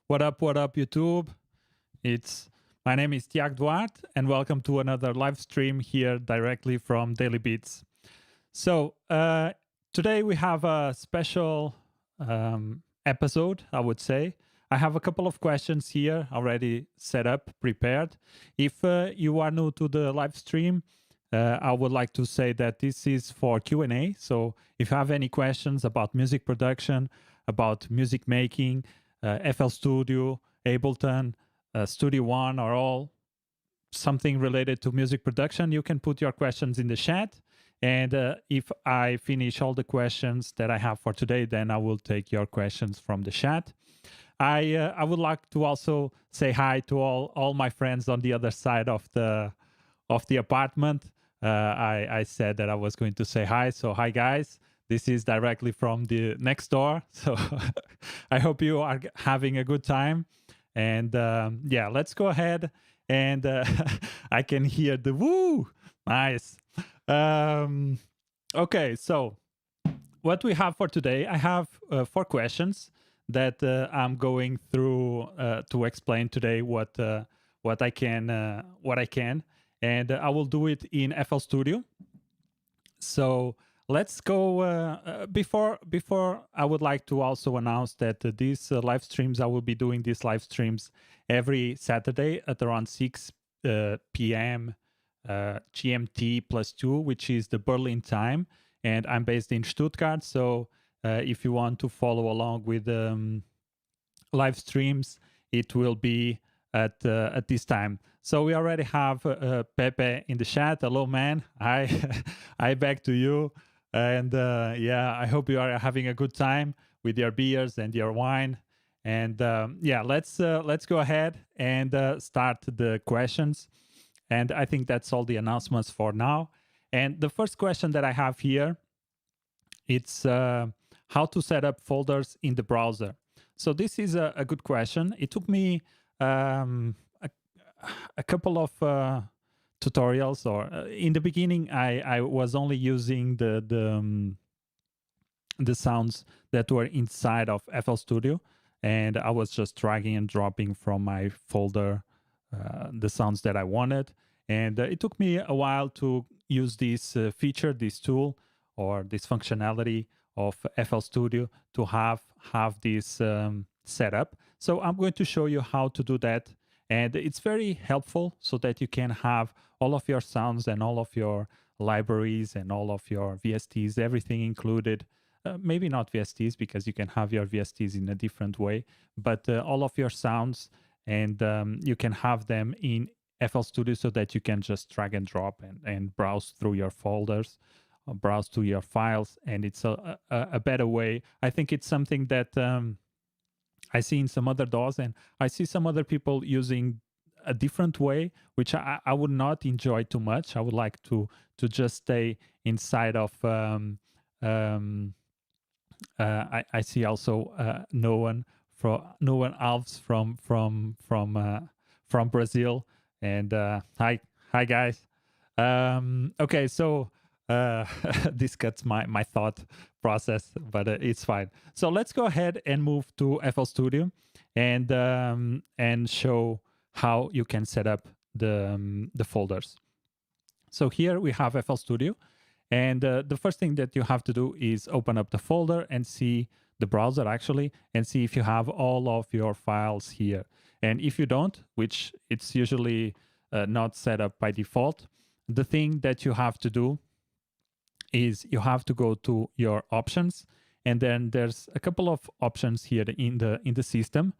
What up, YouTube? It's my name is Tiago Duarte, and welcome to another live stream here directly from Daily Beats. So today we have a special episode, I would say. I have a couple of questions here already set up, prepared. If you are new to the live stream, I would like to say that this is for Q&A. So if you have any questions about music production, about music making, FL Studio, Ableton, Studio One, or all something related to music production, you can put your questions in the chat. And if I finish all the questions that I have for today, then I will take your questions from the chat. I would like to also say hi to all my friends on the other side of the apartment. I said that I was going to say hi, so hi guys. This is directly from the next door, so I hope you are having a good time. And yeah, let's go ahead. And I can hear the woo. Nice. Okay, so what we have for today, I have 4 questions that I'm going through to explain today what I can, and I will do it in FL Studio. So let's go. Before I would like to also announce that these live streams, I will be doing these live streams every Saturday at around 6 p.m. GMT +2, which is the Berlin time, and I'm based in Stuttgart. So if you want to follow along with live streams, it will be at this time. So we already have Pepe in the chat. Hello, man. Hi back to you. And yeah, I hope you are having a good time with your beers and your wine. And yeah, let's go ahead and start the questions. And I think that's all the announcements for now. And the first question that I have here, it's how to set up folders in the browser. So this is a good question. It took me a couple of tutorials, or in the beginning, I was only using the sounds that were inside of FL Studio, and I was just dragging and dropping from my folder the sounds that I wanted. And it took me a while to use this feature, this tool, or this functionality of FL Studio to have this set up. So I'm going to show you how to do that. And it's very helpful so that you can have all of your sounds and all of your libraries and all of your VSTs, everything included. Maybe not VSTs, because you can have your VSTs in a different way, but all of your sounds, and you can have them in FL Studio so that you can just drag and drop and browse through your folders, browse to your files. And it's a better way. I think it's something that I see in some other DAWs, and I see some other people using a different way, which I would not enjoy too much. I would like to just stay inside of. I see also Noan Alves from Brazil, and hi guys. Okay, so this cuts my thought process, but it's fine. So let's go ahead and move to FL Studio and show how you can set up the folders. So here we have FL Studio, and the first thing that you have to do is open up the folder and see the browser actually, and see if you have all of your files here. And if you don't, which it's usually not set up by default, the thing that you have to do is you have to go to your options, and then there's a couple of options here in the system,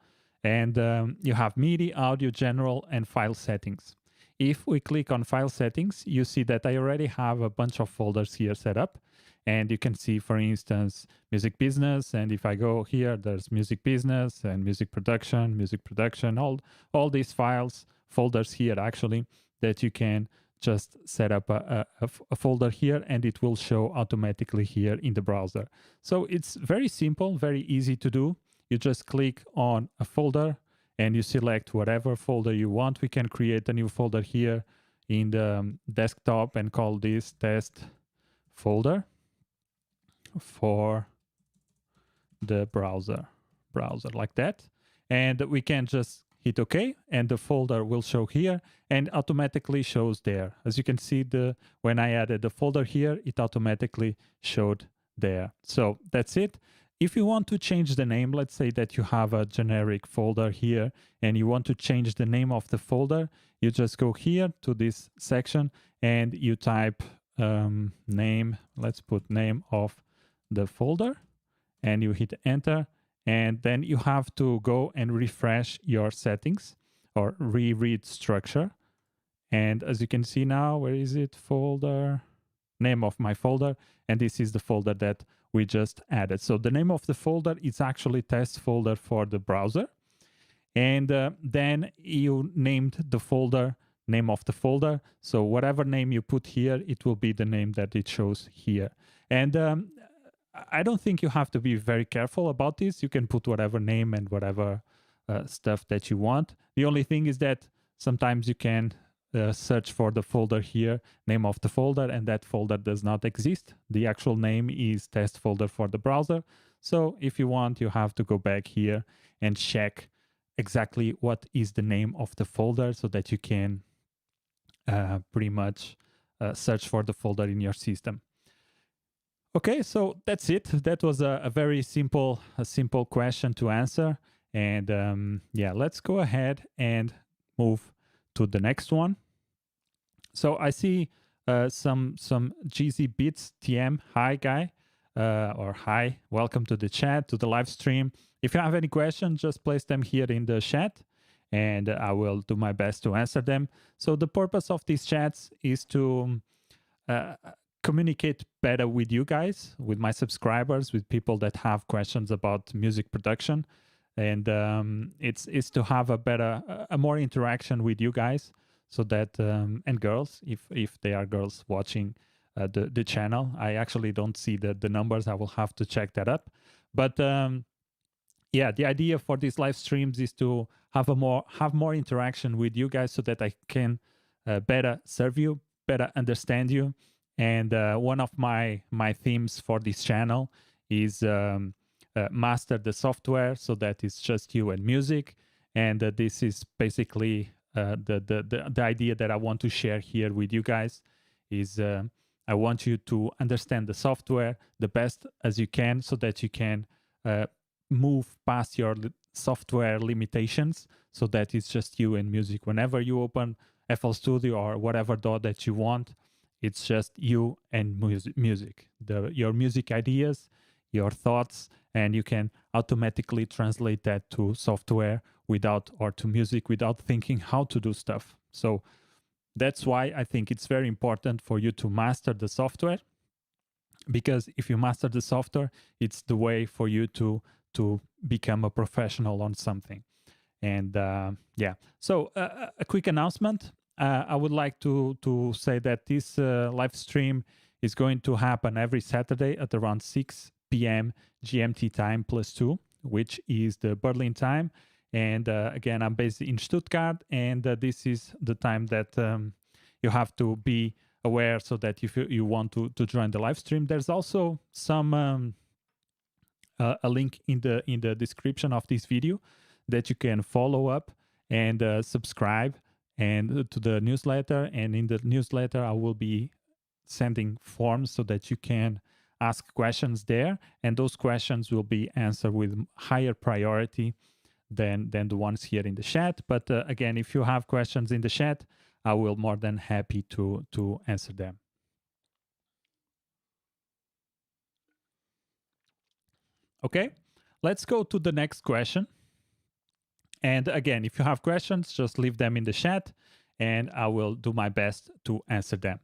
and you have MIDI, audio, general, and file settings. If we click on file settings, you see that I already have a bunch of folders here set up, and you can see, for instance, music business. And if I go here, there's music business and music production, all these folders here actually, that you can just set up a folder here, and it will show automatically here in the browser. So it's very simple, very easy to do. You just click on a folder and you select whatever folder you want. We can create a new folder here in the desktop and call this test folder for the browser like that. and we can just hit OK, and the folder will show here and automatically shows there. As you can see, when I added the folder here, it automatically showed there. So that's it. If you want to change the name, let's say that you have a generic folder here and you want to change the name of the folder, you just go here to this section and you type name. Let's put name of the folder and you hit enter. And then you have to go and refresh your settings or reread structure. And as you can see now, where is it? Folder, name of my folder. And this is the folder that we just added. So the name of the folder is actually test folder for the browser. And then you named the folder, name of the folder. So whatever name you put here, it will be the name that it shows here. And I don't think you have to be very careful about this. You can put whatever name and whatever stuff that you want. The only thing is that sometimes you can search for the folder here, name of the folder, and that folder does not exist. The actual name is test folder for the browser. So if you want, you have to go back here and check exactly what is the name of the folder so that you can pretty much search for the folder in your system. Okay, so that's it. That was a very simple question to answer. And yeah, let's go ahead and move to the next one. So I see some GZ Bits TM. Hi, guy. Or hi, welcome to the chat, to the live stream. If you have any questions, just place them here in the chat and I will do my best to answer them. So the purpose of these chats is to communicate better with you guys, with my subscribers, with people that have questions about music production. And it's to have a more interaction with you guys, so that and girls, if they are girls watching the channel. I actually don't see the numbers. I will have to check that up. But yeah, the idea for these live streams is to have more interaction with you guys, so that I can better serve you, better understand you. And one of my themes for this channel is master the software, so that it's just you and music. And this is basically the idea that I want to share here with you guys. Is I want you to understand the software the best as you can, so that you can move past your software limitations, so that it's just you and music. Whenever you open FL Studio or whatever DAW that you want, it's just you and music, your music ideas, your thoughts, and you can automatically translate that to software or to music without thinking how to do stuff. So that's why I think it's very important for you to master the software, because if you master the software, it's the way for you to become a professional on something. And yeah, so a quick announcement. I would like to say that this live stream is going to happen every Saturday at around 6 p.m. GMT time +2, which is the Berlin time. And again, I'm based in Stuttgart, and this is the time that you have to be aware, so that if you want to join the live stream. There's also some a link in the description of this video that you can follow up and subscribe and to the newsletter. And in the newsletter, I will be sending forms so that you can ask questions there, and those questions will be answered with higher priority than the ones here in the chat. But again, if you have questions in the chat, I will more than happy to answer them. Okay, let's go to the next question. And again, if you have questions, just leave them in the chat and I will do my best to answer them.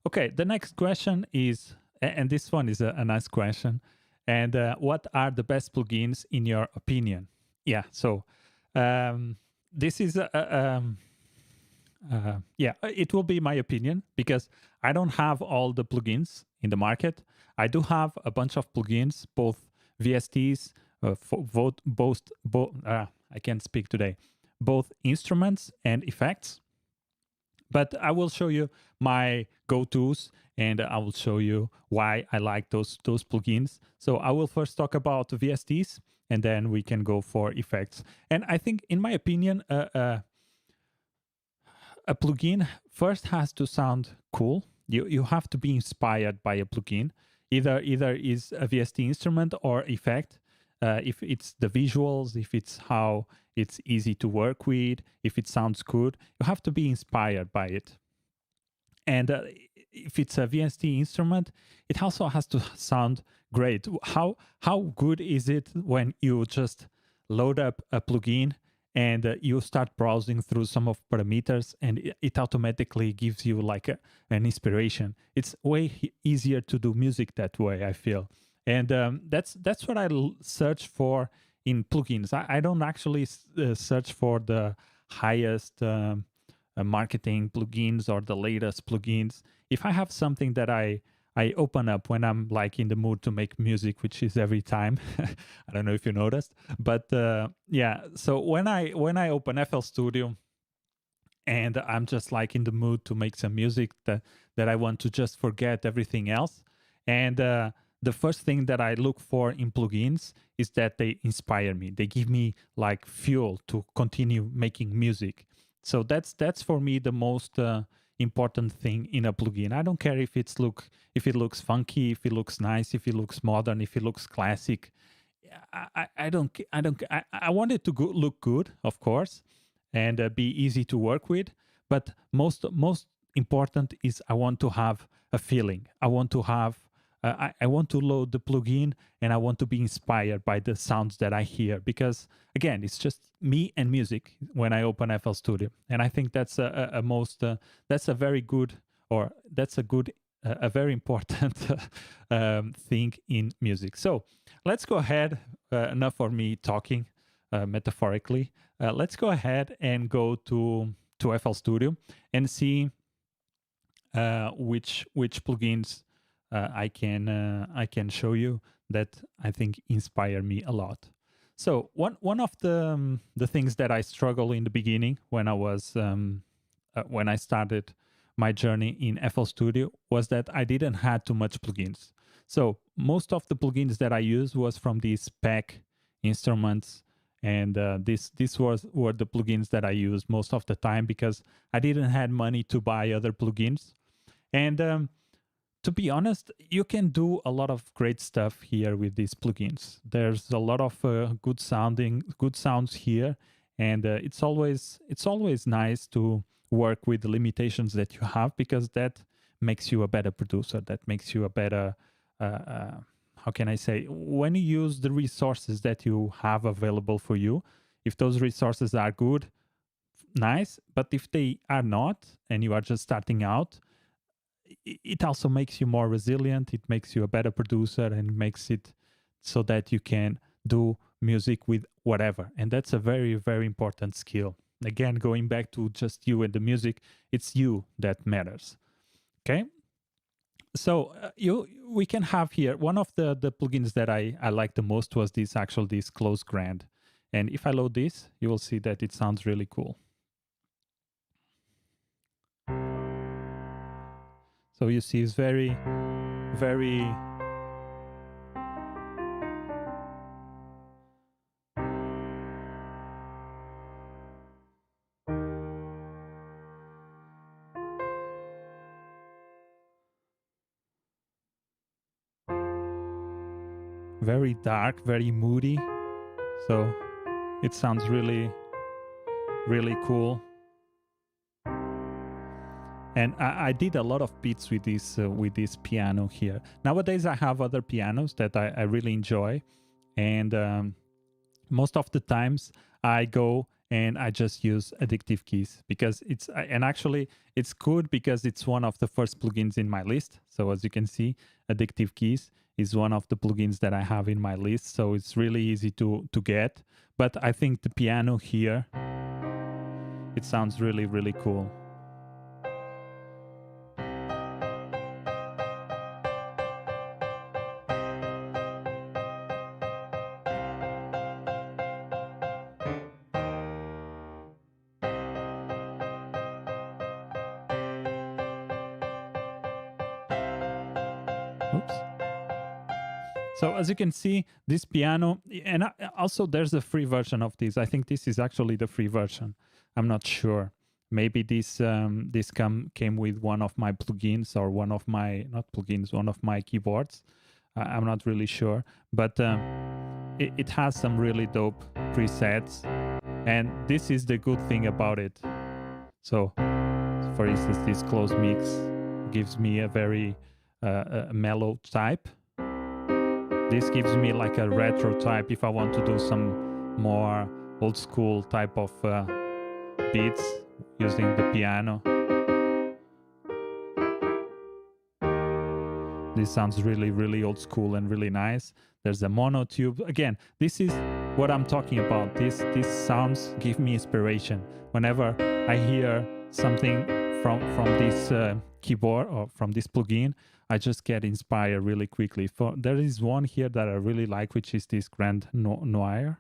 Okay, the next question is, and this one is a nice question. And what are the best plugins in your opinion? Yeah, so this is yeah, it will be my opinion, because I don't have all the plugins in the market. I do have a bunch of plugins, both VSTs, I can't speak today, both instruments and effects. But I will show you my go-tos, and I will show you why I like those plugins. So I will first talk about VSTs. and then we can go for effects. And I think, in my opinion, a plugin first has to sound cool. You have to be inspired by a plugin. Either is a VST instrument or effect. If it's the visuals, if it's how it's easy to work with, if it sounds good, you have to be inspired by it. And if it's a VST instrument, it also has to sound great. How good is it when you just load up a plugin and you start browsing through some of parameters, and it automatically gives you like an inspiration? It's way easier to do music that way, I feel. And that's what I search for in plugins. I don't actually search for the highest marketing plugins or the latest plugins. If I have something that I open up when I'm like in the mood to make music, which is every time. I don't know if you noticed, but yeah. So when I open FL Studio and I'm just like in the mood to make some music that I want to just forget everything else, and the first thing that I look for in plugins is that they inspire me. They give me like fuel to continue making music. So that's for me the most important thing in a plugin. I don't care if it looks funky, if it looks nice, if it looks modern, if it looks classic. I want it to look good, of course, and be easy to work with. But most important is I want to have a feeling. I want to have I want to load the plugin and I want to be inspired by the sounds that I hear, because again, it's just me and music when I open FL Studio, and I think that's that's a very good, or that's a good a very important thing in music. So let's go ahead. Enough for me talking metaphorically. Let's go ahead and go to FL Studio and see which plugins I can show you that I think inspire me a lot. So one of the things that I struggled in the beginning when when I started my journey in FL Studio was that I didn't have too much plugins. So most of the plugins that I used was from these pack instruments, and this were the plugins that I used most of the time because I didn't have money to buy other plugins. And to be honest, you can do a lot of great stuff here with these plugins. There's a lot of good sounds here, and it's always nice to work with the limitations that you have, because that makes you a better producer. That makes you a better how can I say, when you use the resources that you have available for you. If those resources are good, nice, but if they are not and you are just starting out, it also makes you more resilient. It makes you a better producer and makes it so that you can do music with whatever. And that's a very, very important skill. Again, going back to just you and the music, it's you that matters. Okay. So we can have here one of the plugins that I like the most was this Close Grand. And if I load this, you will see that it sounds really cool. So you see, it's very, very very dark, very moody. So it sounds really, really cool. And I did a lot of beats with this piano here. Nowadays, I have other pianos that I really enjoy, and most of the times I go and I just use Addictive Keys, because actually it's good because it's one of the first plugins in my list. So as you can see, Addictive Keys is one of the plugins that I have in my list. So it's really easy to get. But I think the piano here, it sounds really, really cool. Oops. So as you can see, this piano, and also there's a free version of this. I think this is actually the free version. I'm not sure. Maybe this came with one of my plugins or one of my, not plugins, one of my keyboards. I'm not really sure, but it has some really dope presets, and this is the good thing about it. So, for instance, this close mix gives me a very mellow type. This gives me like a retro type if I want to do some more old school type of beats using the piano. This sounds really, really old school and really nice. There's a mono tube. Again, this is what I'm talking about. These sounds give me inspiration. Whenever I hear something from this keyboard or from this plugin, I just get inspired really quickly. There is one here that I really like, which is this Grand Noir.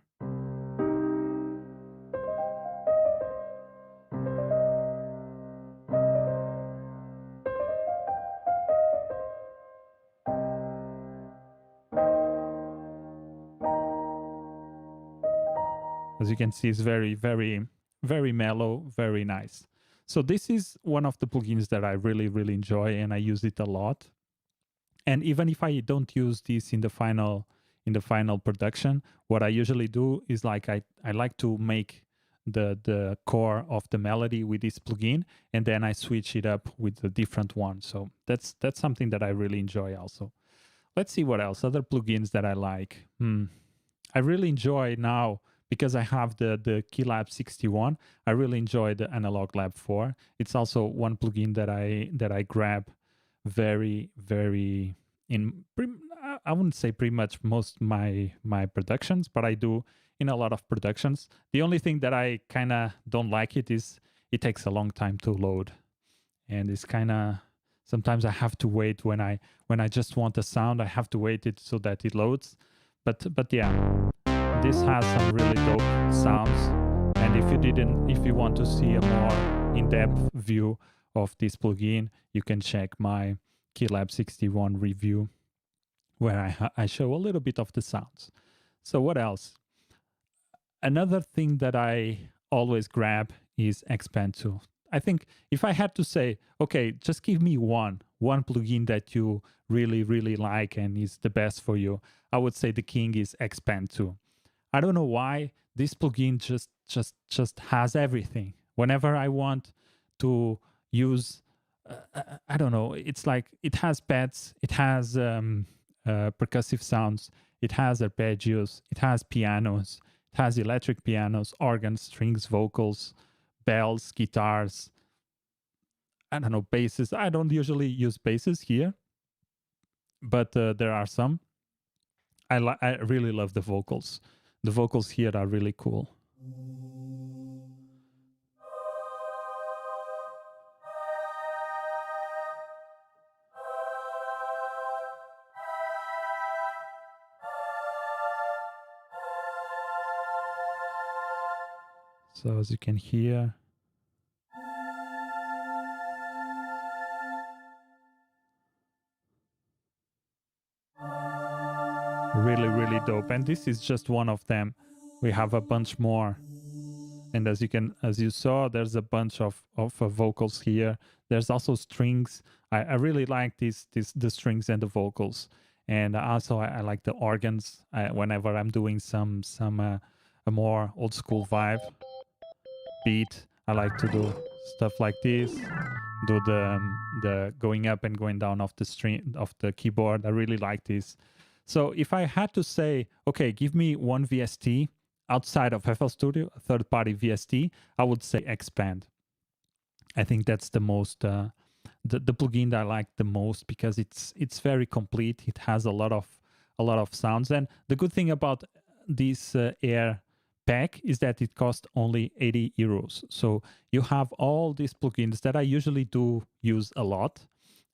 As you can see, it's very, very, very mellow, very nice. So this is one of the plugins that I really, really enjoy, and I use it a lot. And even if I don't use this in the final production, what I usually do is like I like to make the core of the melody with this plugin, and then I switch it up with a different one. So that's something that I really enjoy also. Let's see what else. Other plugins that I like. I really enjoy now, because I have the Keylab 61, I really enjoy the Analog Lab 4. It's also one plugin that I grab very, very I wouldn't say pretty much most my productions, but I do in a lot of productions. The only thing that I kind of don't like it is it takes a long time to load, and it's kind of, sometimes I have to wait when I just want a sound. I have to wait it so that it loads. But yeah. This has some really dope sounds, and if you want to see a more in-depth view of this plugin, you can check my Keylab 61 review, where I show a little bit of the sounds. So what else? Another thing that I always grab is Expand 2. I think if I had to say, okay, just give me one plugin that you really, really like and is the best for you, I would say the king is Expand 2. I don't know why this plugin just has everything. Whenever I want to use, I don't know, it's like it has pads, it has percussive sounds, it has arpeggios, it has pianos, it has electric pianos, organs, strings, vocals, bells, guitars, I don't know, basses. I don't usually use basses here, but there are some. I really love the vocals. The vocals here are really cool. So as you can hear, really, really dope. And this is just one of them. We have a bunch more. And as you saw, there's a bunch of vocals here. There's also strings. I really like the strings and the vocals. And also I like the organs. Whenever I'm doing some a more old school vibe beat, I like to do stuff like this. Do the going up and going down of the string of the keyboard. I really like this. So if I had to say, okay, give me one VST outside of FL Studio, a third-party VST, I would say Expand. I think that's the most the plugin that I like the most, because it's very complete. It has a lot of sounds, and the good thing about this Air pack is that it costs only 80 euros. So you have all these plugins that I usually do use a lot,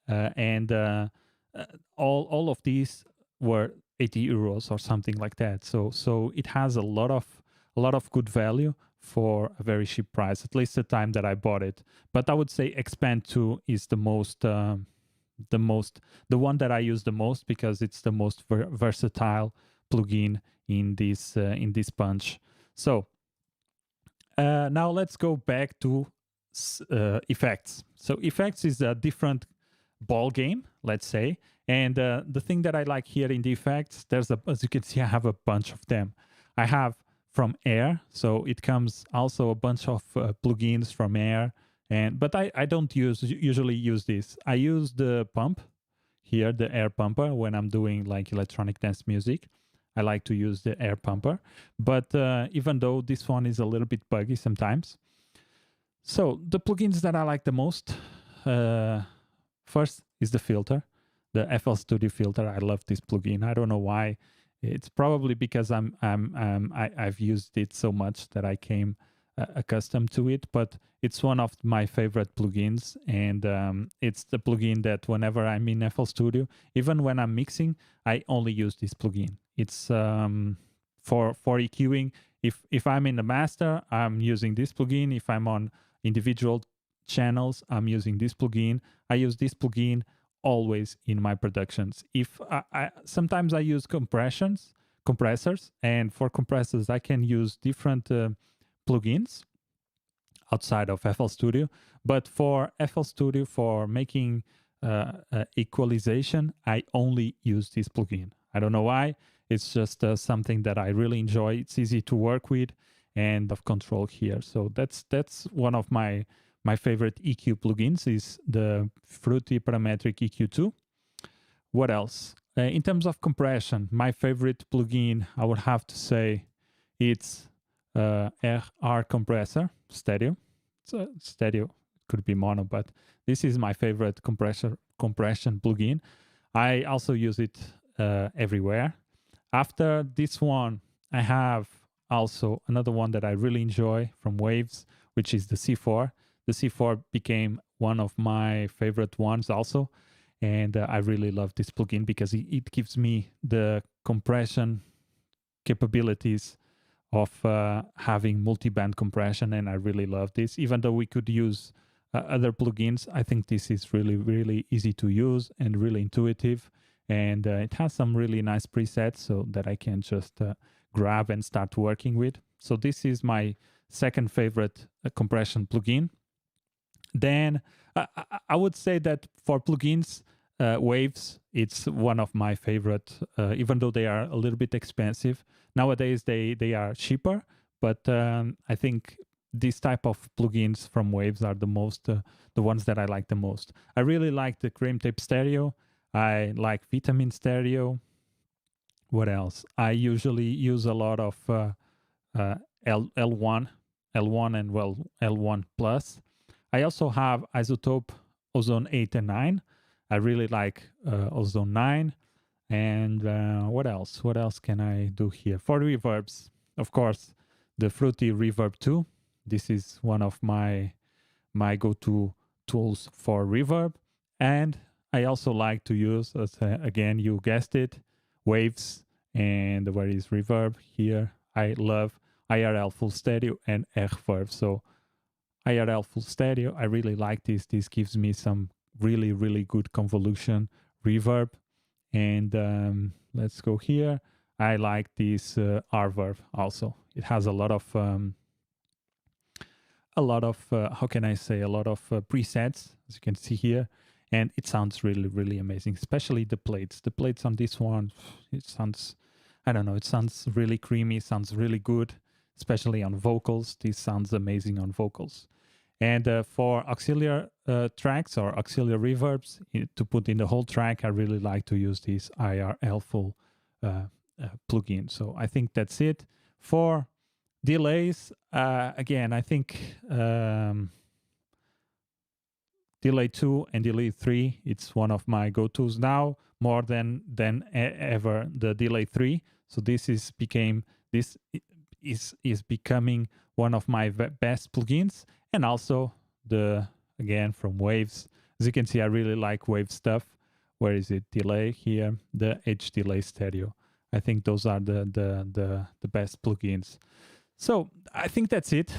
and all of these were 80 euros or something like that. So it has a lot of good value for a very cheap price, at least the time that I bought it. But I would say Expand 2 is the the one that I use the most because it's the most versatile plugin in this bunch. So now let's go back to effects. So effects is a different ball game, let's say. And the thing that I like here in the effects, as you can see, I have a bunch of them. I have from Air, so it comes also a bunch of plugins from Air. But I don't usually use this. I use the pump here, the Air pumper, when I'm doing like electronic dance music. I like to use the Air pumper. But even though this one is a little bit buggy sometimes. So the plugins that I like the most, first is the filter, the FL Studio filter. I love this plugin. I don't know why. It's probably because I've used it so much that I came accustomed to it. But it's one of my favorite plugins, and it's the plugin that whenever I'm in FL Studio, even when I'm mixing, I only use this plugin. It's for EQing. If I'm in the master, I'm using this plugin. If I'm on individual channels, I'm using this plugin. I use this plugin always in my productions. If sometimes I use compressors, and for compressors I can use different plugins outside of FL Studio. But for FL Studio, for making equalization, I only use this plugin. I don't know why. It's just something that I really enjoy. It's easy to work with and of control here. So that's one of my favorite EQ plugins is the Fruity Parametric EQ2. What else? In terms of compression, my favorite plugin, I would have to say it's RR Compressor Stereo. It's a stereo, could be mono, but this is my favorite compression plugin. I also use it everywhere. After this one, I have also another one that I really enjoy from Waves, which is the C4. The C4 became one of my favorite ones also. And I really love this plugin because it gives me the compression capabilities of having multi-band compression. And I really love this. Even though we could use other plugins, I think this is really, really easy to use and really intuitive. And it has some really nice presets so that I can just grab and start working with. So this is my second favorite compression plugin. Then I would say that for plugins, Waves, it's one of my favorite, even though they are a little bit expensive. Nowadays, they are cheaper, but I think this type of plugins from Waves are the ones that I like the most. I really like the Cream Tape Stereo. I like Vitamin Stereo. What else? I usually use a lot of L1 and L1 Plus. I also have Isotope Ozone 8 and 9. I really like Ozone 9. And what else? What else can I do here? For reverbs, of course, the Fruity Reverb 2. This is one of my go-to tools for reverb. And I also like to use, again, you guessed it, Waves. And where is reverb? Here. I love IRL Full Stereo and Reverb. So IRL Full Stereo, I really like this. This gives me some really, really good convolution reverb. And let's go here. I like this Reverb also. It has a lot of how can I say, a lot of presets, as you can see here. And it sounds really, really amazing, especially the plates. The plates on this one, it sounds, I don't know, it sounds really creamy, sounds really good, especially on vocals. This sounds amazing on vocals. And for auxiliary tracks or auxiliary reverbs, to put in the whole track, I really like to use this IRL Full plugin. So I think that's it. For delays, again, I think Delay 2 and Delay 3, it's one of my go-tos now, more than ever, the Delay 3. So this is becoming one of my best plugins. And also again, from Waves. As you can see, I really like Wave stuff. Where is it? Delay here, the H Delay Stereo. I think those are the best plugins. So I think that's it.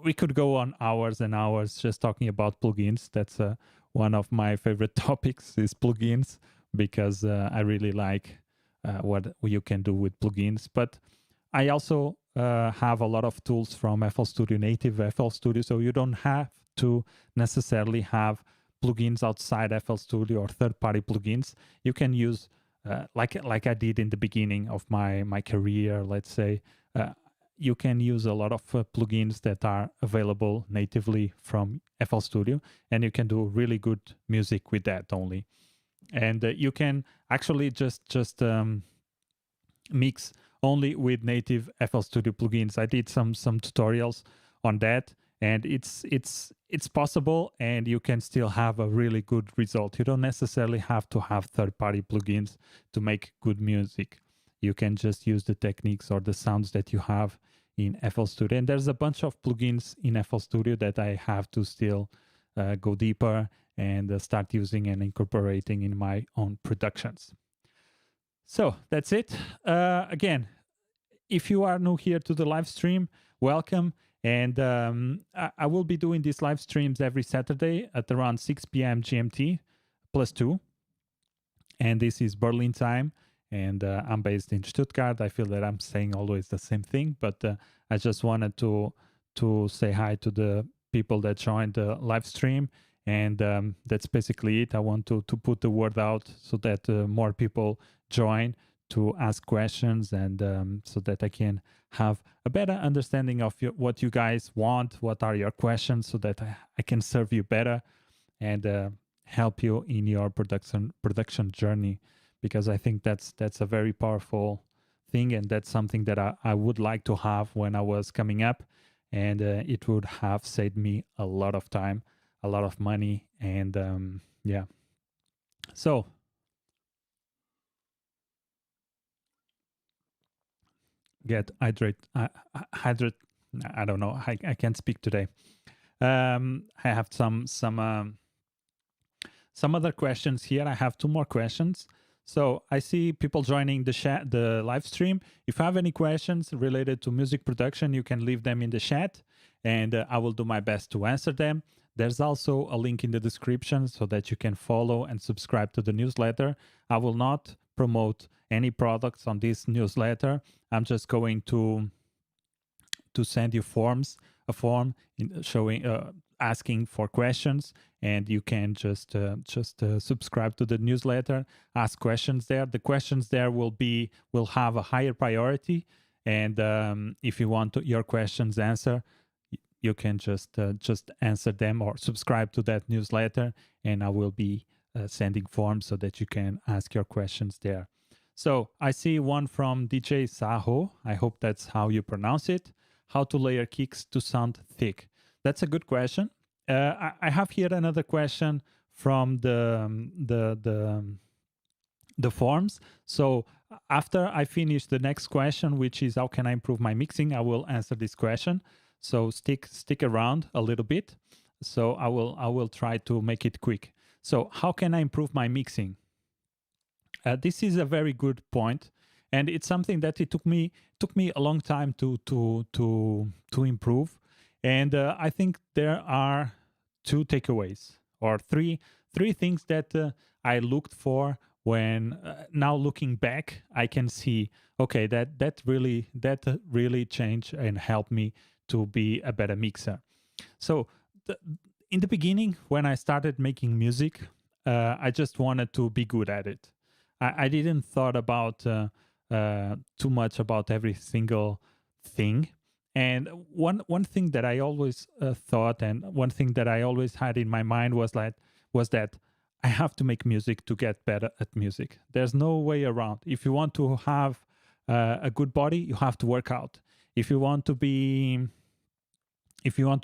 We could go on hours and hours just talking about plugins. That's one of my favorite topics is plugins, because I really like what you can do with plugins. But I also have a lot of tools from FL Studio, native FL Studio, so you don't have to necessarily have plugins outside FL Studio or third-party plugins. You can use like I did in the beginning of my career, let's say. You can use a lot of plugins that are available natively from FL Studio, and you can do really good music with that only. And you can actually just mix only with native FL Studio plugins. I did some tutorials on that, and it's possible, and you can still have a really good result. You don't necessarily have to have third-party plugins to make good music. You can just use the techniques or the sounds that you have in FL Studio. And there's a bunch of plugins in FL Studio that I have to still go deeper and start using and incorporating in my own productions. So that's it. Again, if you are new here to the live stream, welcome. And I will be doing these live streams every Saturday at around 6 p.m. GMT +2. And this is Berlin time. And I'm based in Stuttgart. I feel that I'm saying always the same thing, but I just wanted to say hi to the people that joined the live stream. And that's basically it. I want to put the word out so that more people join to ask questions, and so that I can have a better understanding of what you guys want, what are your questions, so that I can serve you better and help you in your production journey, because I think that's a very powerful thing, and that's something that I would like to have when I was coming up, and it would have saved me a lot of time, a lot of money, and yeah. So get hydrate. I don't know. I can't speak today. I have some other questions here. I have 2 more questions. So I see people joining the live stream. If you have any questions related to music production, you can leave them in the chat, and I will do my best to answer them. There's also a link in the description so that you can follow and subscribe to the newsletter. I will not promote any products on this newsletter. I'm just going to send you a form showing asking for questions, and you can just subscribe to the newsletter, ask questions there. The questions there will have a higher priority, and if you want your questions answered, you can just answer them or subscribe to that newsletter, and I will be sending forms so that you can ask your questions there. So I see one from DJ Saho. I hope that's how you pronounce it. How to layer kicks to sound thick? That's a good question. I have here another question from the forms. So after I finish the next question, which is how can I improve my mixing, I will answer this question. So stick around a little bit. So I will try to make it quick. So how can I improve my mixing? This is a very good point, and it's something that it took me a long time to improve. And I think there are 2 takeaways, or three things that I looked for when now looking back, I can see, okay, that really changed and helped me to be a better mixer. So in the beginning, when I started making music, I just wanted to be good at it. I didn't thought about too much about every single thing. And one thing that I always thought, and one thing that I always had in my mind was that I have to make music to get better at music. There's no way around. If you want to have a good body, you have to work out. If you want to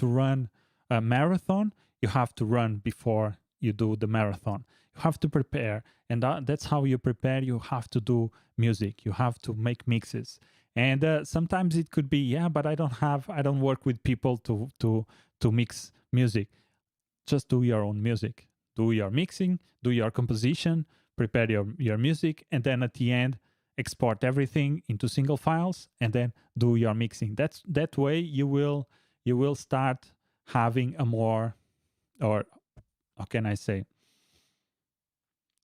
run a marathon, you have to run before you do the marathon. You have to prepare, and that's how you prepare. You have to do music. You have to make mixes, and sometimes it could be, but I don't work with people to mix music. Just do your own music. Do your mixing. Do your composition. Prepare your music, and then at the end, export everything into single files, and then do your mixing. That way you will start having a more, or how can I say,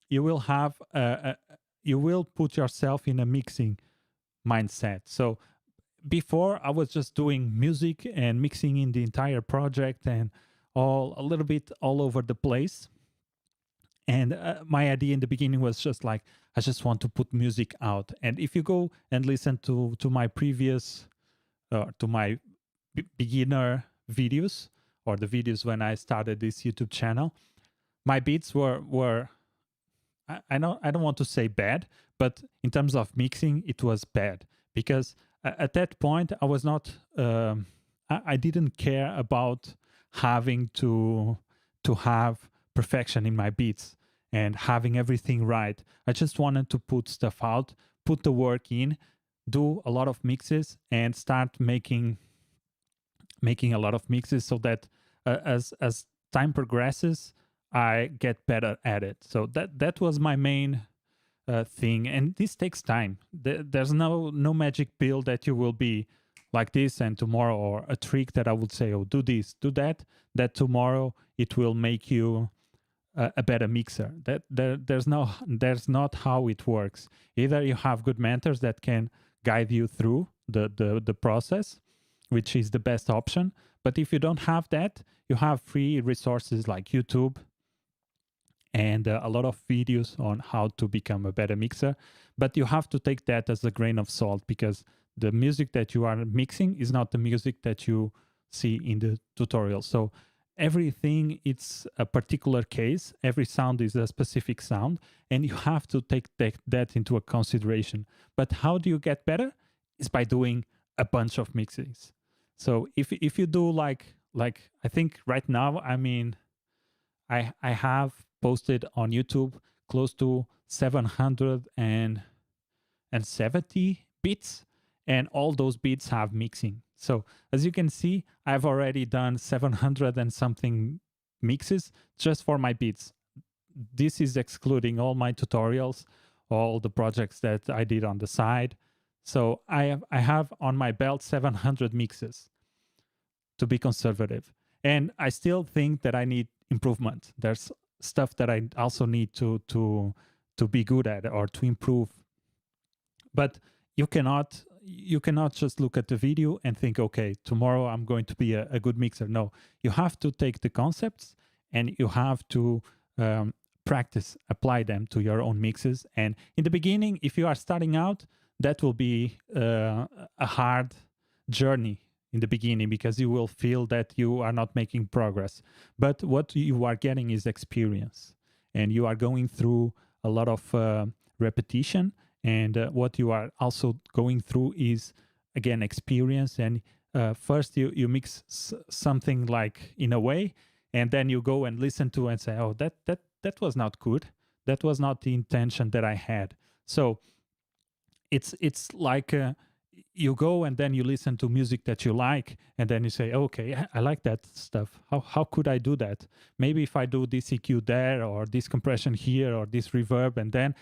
you will have you will put yourself in a mixing mindset. So before I was just doing music and mixing in the entire project and all a little bit all over the place. And my idea in the beginning was just like, I just want to put music out. And if you go and listen to my previous to my beginner videos, or the videos when I started this YouTube channel, my beats were I don't want to say bad, but in terms of mixing, it was bad because at that point I was not I didn't care about having to have perfection in my beats and having everything right. I just wanted to put stuff out, put the work in, do a lot of mixes, and start making a lot of mixes so that as time progresses, I get better at it. So that was my main thing, and this takes time. There's no magic pill that you will be like this and tomorrow, or a trick that I would say, oh, do this, do that, that tomorrow it will make you a better mixer. There's not how it works. Either you have good mentors that can guide you through the process, which is the best option. But if you don't have that, you have free resources like YouTube and a lot of videos on how to become a better mixer. But you have to take that as a grain of salt, because the music that you are mixing is not the music that you see in the tutorial. So everything, it's a particular case. Every sound is a specific sound, and you have to take that into a consideration. But how do you get better? Is by doing a bunch of mixes. So if you do like I think right now, I mean, I have posted on YouTube close to 770 beats, and all those beats have mixing. So as you can see, I've already done 700 and something mixes just for my beats. This is excluding all my tutorials, all the projects that I did on the side. So I have on my belt 700 mixes, to be conservative. And I still think that I need improvement. There's stuff that I also need to be good at or to improve. But you cannot just look at the video and think, okay, tomorrow I'm going to be a good mixer. No, you have to take the concepts and you have to practice, apply them to your own mixes. And in the beginning, if you are starting out, that will be a hard journey in the beginning, because you will feel that you are not making progress. But what you are getting is experience, and you are going through a lot of repetition. And what you are also going through is, again, experience. And first you mix something like in a way, and then you go and listen to and say, oh, that was not good. That was not the intention that I had. So it's like you go and then you listen to music that you like, and then you say, okay, I like that stuff. How could I do that? Maybe if I do this EQ there, or this compression here, or this reverb, and then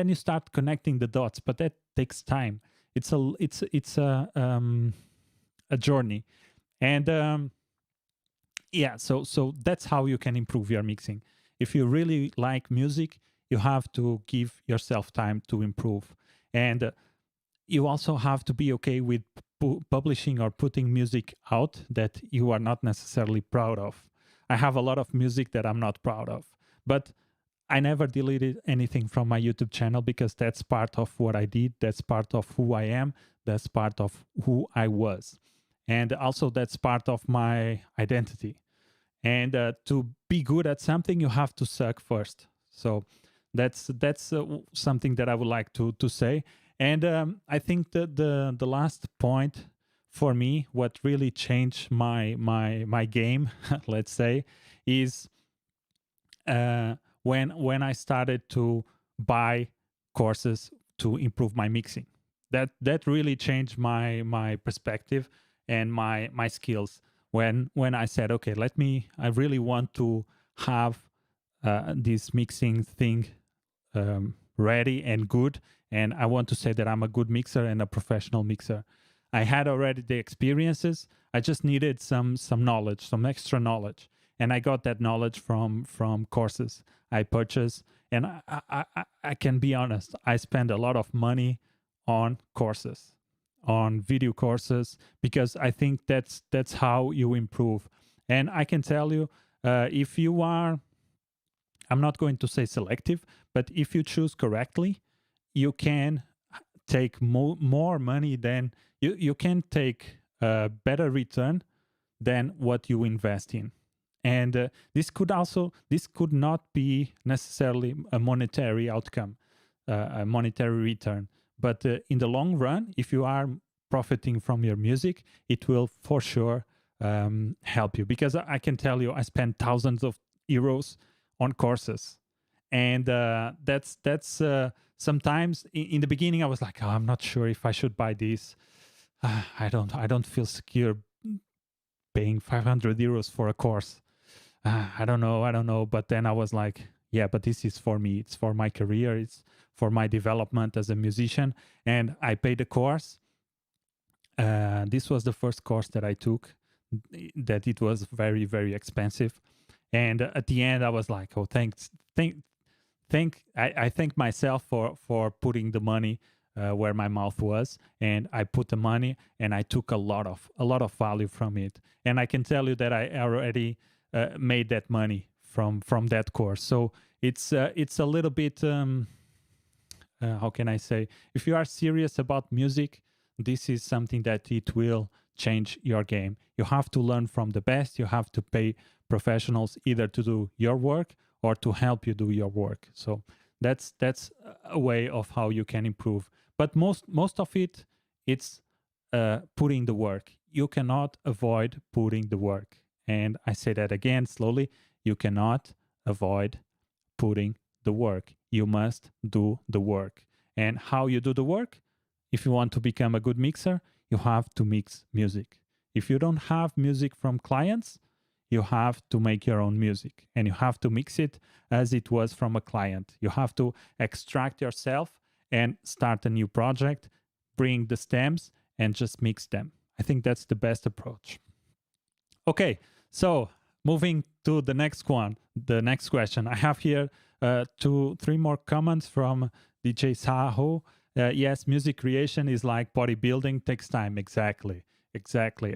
you start connecting the dots. But that takes time. It's a journey, and yeah. So that's how you can improve your mixing. If you really like music, you have to give yourself time to improve, and you also have to be okay with publishing or putting music out that you are not necessarily proud of. I have a lot of music that I'm not proud of, but I never deleted anything from my YouTube channel, because that's part of what I did. That's part of who I am. That's part of who I was. And also that's part of my identity. And to be good at something, you have to suck first. So that's something that I would like to say. And I think that the last point for me, what really changed my game, let's say, is when I started to buy courses to improve my mixing. That really changed my perspective and my skills. When I said, okay, I really want to have this mixing thing ready and good, and I want to say that I'm a good mixer and a professional mixer. I had already the experiences. I just needed some knowledge, some extra knowledge. and I got that knowledge from courses I purchased. And I can be honest, I spend a lot of money on courses, on video courses, because I think that's how you improve. And I can tell you, if you are, I'm not going to say selective, but if you choose correctly, you can take more money than you can take a better return than what you invest in. And this could not be necessarily a monetary outcome, a monetary return, but in the long run, if you are profiting from your music, it will for sure help you. Because I can tell you, I spent thousands of euros on courses, and that's sometimes in the beginning I was like, oh, I'm not sure if I should buy this. I don't feel secure paying 500 euros for a course. I don't know. But then I was like, yeah, but this is for me. It's for my career. It's for my development as a musician. And I paid the course. This was the first course that I took, that it was very, very expensive. And at the end, I was like, oh, I thank myself for putting the money where my mouth was, and I put the money, and I took a lot of value from it. And I can tell you that I already made that money from that course. So it's a little bit how can I say? If you are serious about music, this is something that it will change your game. You have to learn from the best. You have to pay professionals either to do your work or to help you do your work. So that's a way of how you can improve. But most of it's putting the work. You cannot avoid putting the work. And I say that again slowly. You cannot avoid putting the work. You must do the work. And how you do the work? If you want to become a good mixer, you have to mix music. If you don't have music from clients, you have to make your own music, and you have to mix it as it was from a client. You have to extract yourself and start a new project, bring the stems and just mix them. I think that's the best approach. Okay, so moving to the next one, the next question. I have here 3 more comments from DJ Saho. Yes, music creation is like bodybuilding, takes time. Exactly.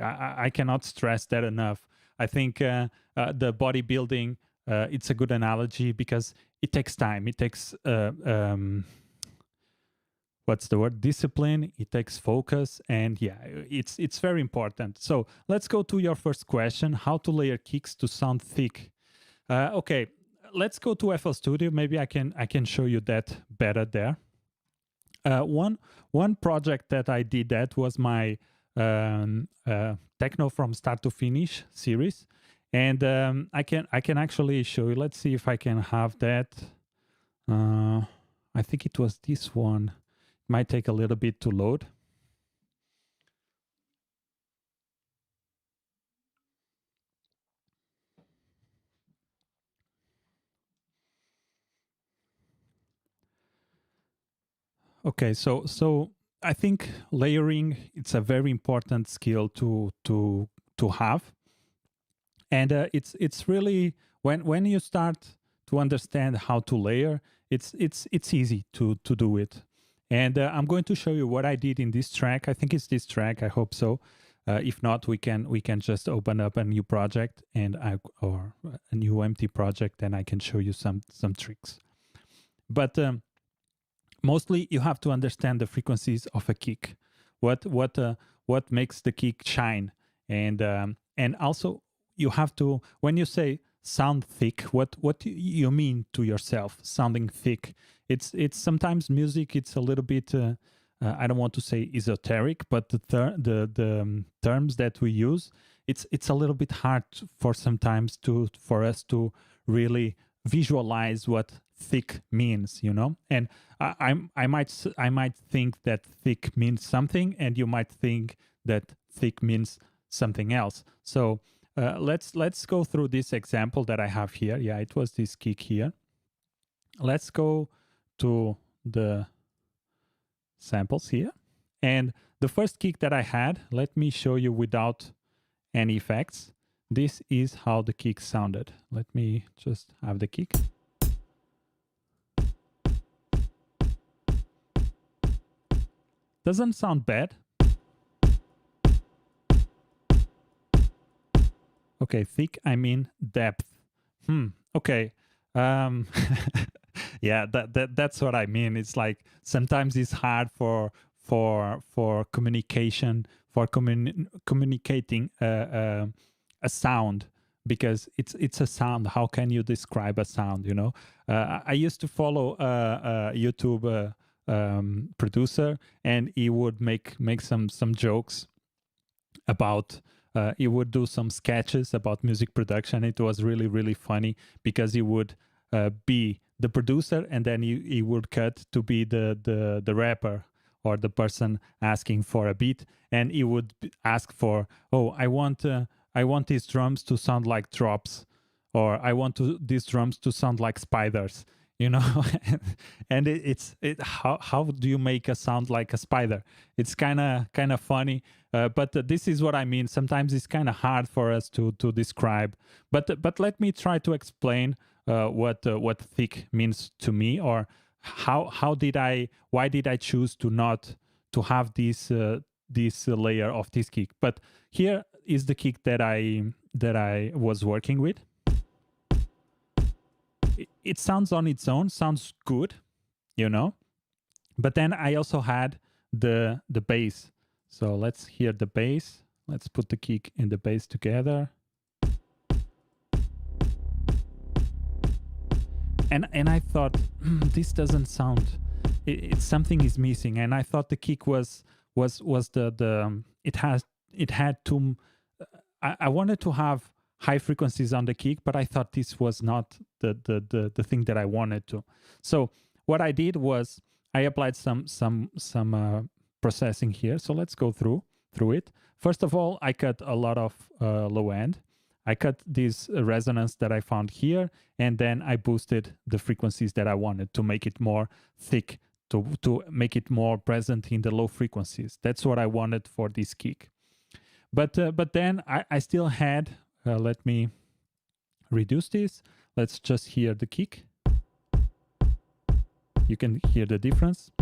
I cannot stress that enough. I think the bodybuilding, it's a good analogy because it takes time. It takes, what's the word? Discipline. It takes focus. And yeah, it's very important. So let's go to your first question, how to layer kicks to sound thick. Okay, let's go to FL Studio. Maybe I can show you that better there. One project that I did that was my techno from start to finish series, and I can actually show you. Let's see if I can have that. I think it was this one. It might take a little bit to load. Okay, so I think layering, it's a very important skill to have, and it's really when you start to understand how to layer, it's easy to do it. And I'm going to show you what I did in this track. I think it's this track. I hope so. If not, we can just open up a new project or a new empty project, and I can show you some tricks. But mostly you have to understand the frequencies of a kick, what makes the kick shine, and also you have to, when you say sound thick, what you mean to yourself sounding thick. It's sometimes music, it's a little bit I don't want to say esoteric, but the terms that we use, it's a little bit hard for us to really visualize what thick means, and I might think that thick means something, and you might think that thick means something else. So let's go through this example that I have here. Yeah, it was this kick here. Let's go to the samples here, and the first kick that I had, let me show you without any effects. this is how the kick sounded. Let me just have the kick. Doesn't sound bad. Okay, thick, I mean depth. Okay. Yeah, that's what I mean. It's like sometimes it's hard for communication, for communicating a sound, because it's a sound. How can you describe a sound? You know, I used to follow a YouTube producer, and he would make some jokes about. He would do some sketches about music production. It was really, really funny because he would be the producer, and then he would cut to be the rapper or the person asking for a beat, and he would ask for, oh, I want these drums to sound like drops, or I want these drums to sound like spiders, you know. And how do you make a sound like a spider? It's kind of funny, but this is what I mean. Sometimes it's kind of hard for us to describe, but let me try to explain what thick means to me, or why did I choose to not to have this layer of this kick. But here is the kick that I was working with. It sounds on its own, sounds good, you know, but then I also had the bass. So let's hear the bass. Let's put the kick and the bass together. And I thought, this doesn't sound, it's something is missing. And I thought the kick was it had to, I wanted to have high frequencies on the kick, but I thought this was not the thing that I wanted to. So what I did was I applied some processing here. So let's go through it. First of all, I cut a lot of low end. I cut this resonance that I found here, and then I boosted the frequencies that I wanted to make it more thick, to make it more present in the low frequencies. That's what I wanted for this kick. But then I still had, let me reduce this. Let's just hear the kick. You can hear the difference.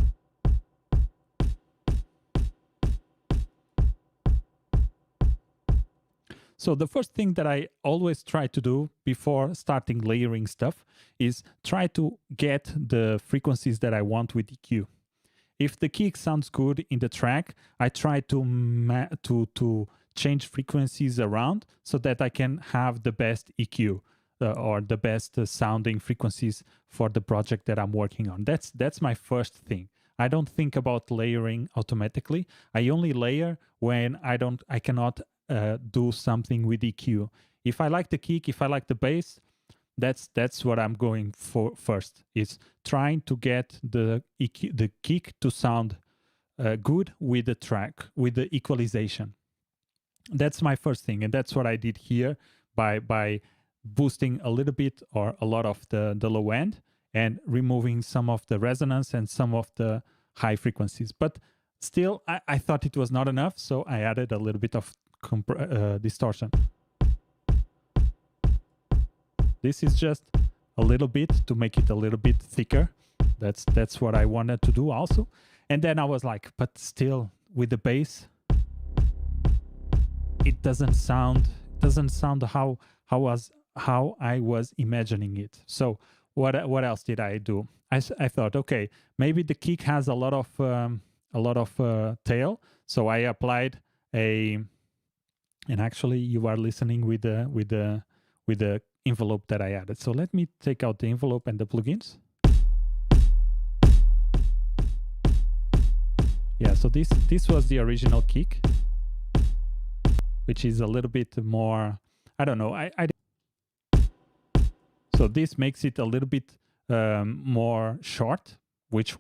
So the first thing that I always try to do before starting layering stuff is try to get the frequencies that I want with EQ. If the kick sounds good in the track, I try to change frequencies around so that I can have the best EQ or the best sounding frequencies for the project that I'm working on. That's my first thing. I don't think about layering automatically. I only layer when I cannot do something with EQ. If I like the kick, if I like the bass, that's what I'm going for first. Is trying to get the EQ, the kick to sound good with the track, with the equalization. That's my first thing, and that's what I did here by boosting a little bit or a lot of the low end and removing some of the resonance and some of the high frequencies. But still, I thought it was not enough, so I added a little bit of distortion. This is just a little bit to make it a little bit thicker. That's what I wanted to do also. And then I was like, but still with the bass, it doesn't sound how I was imagining it. So what else did I do? I thought, okay, maybe the kick has a lot of tail, so I applied a. And actually, you are listening with the envelope that I added. So let me take out the envelope and the plugins. Yeah, so this was the original kick, which is a little bit more, I don't know. So this makes it a little bit more short, which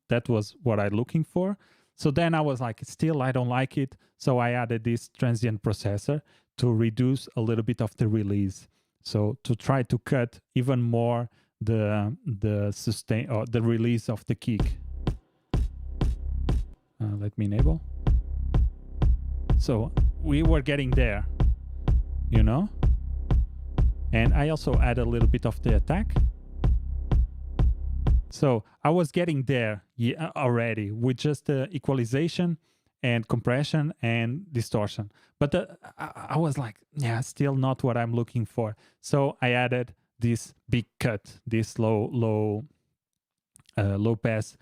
that was what I'm looking for. So then I was like, still, I don't like it. So I added this transient processor to reduce a little bit of the release. So to try to cut even more the sustain or the release of the kick. Let me enable. So we were getting there. you know. And I also add a little bit of the attack. So I was getting there already with just the equalization and compression and distortion. But I was like, yeah, still not what I'm looking for. So I added this big cut, this low pass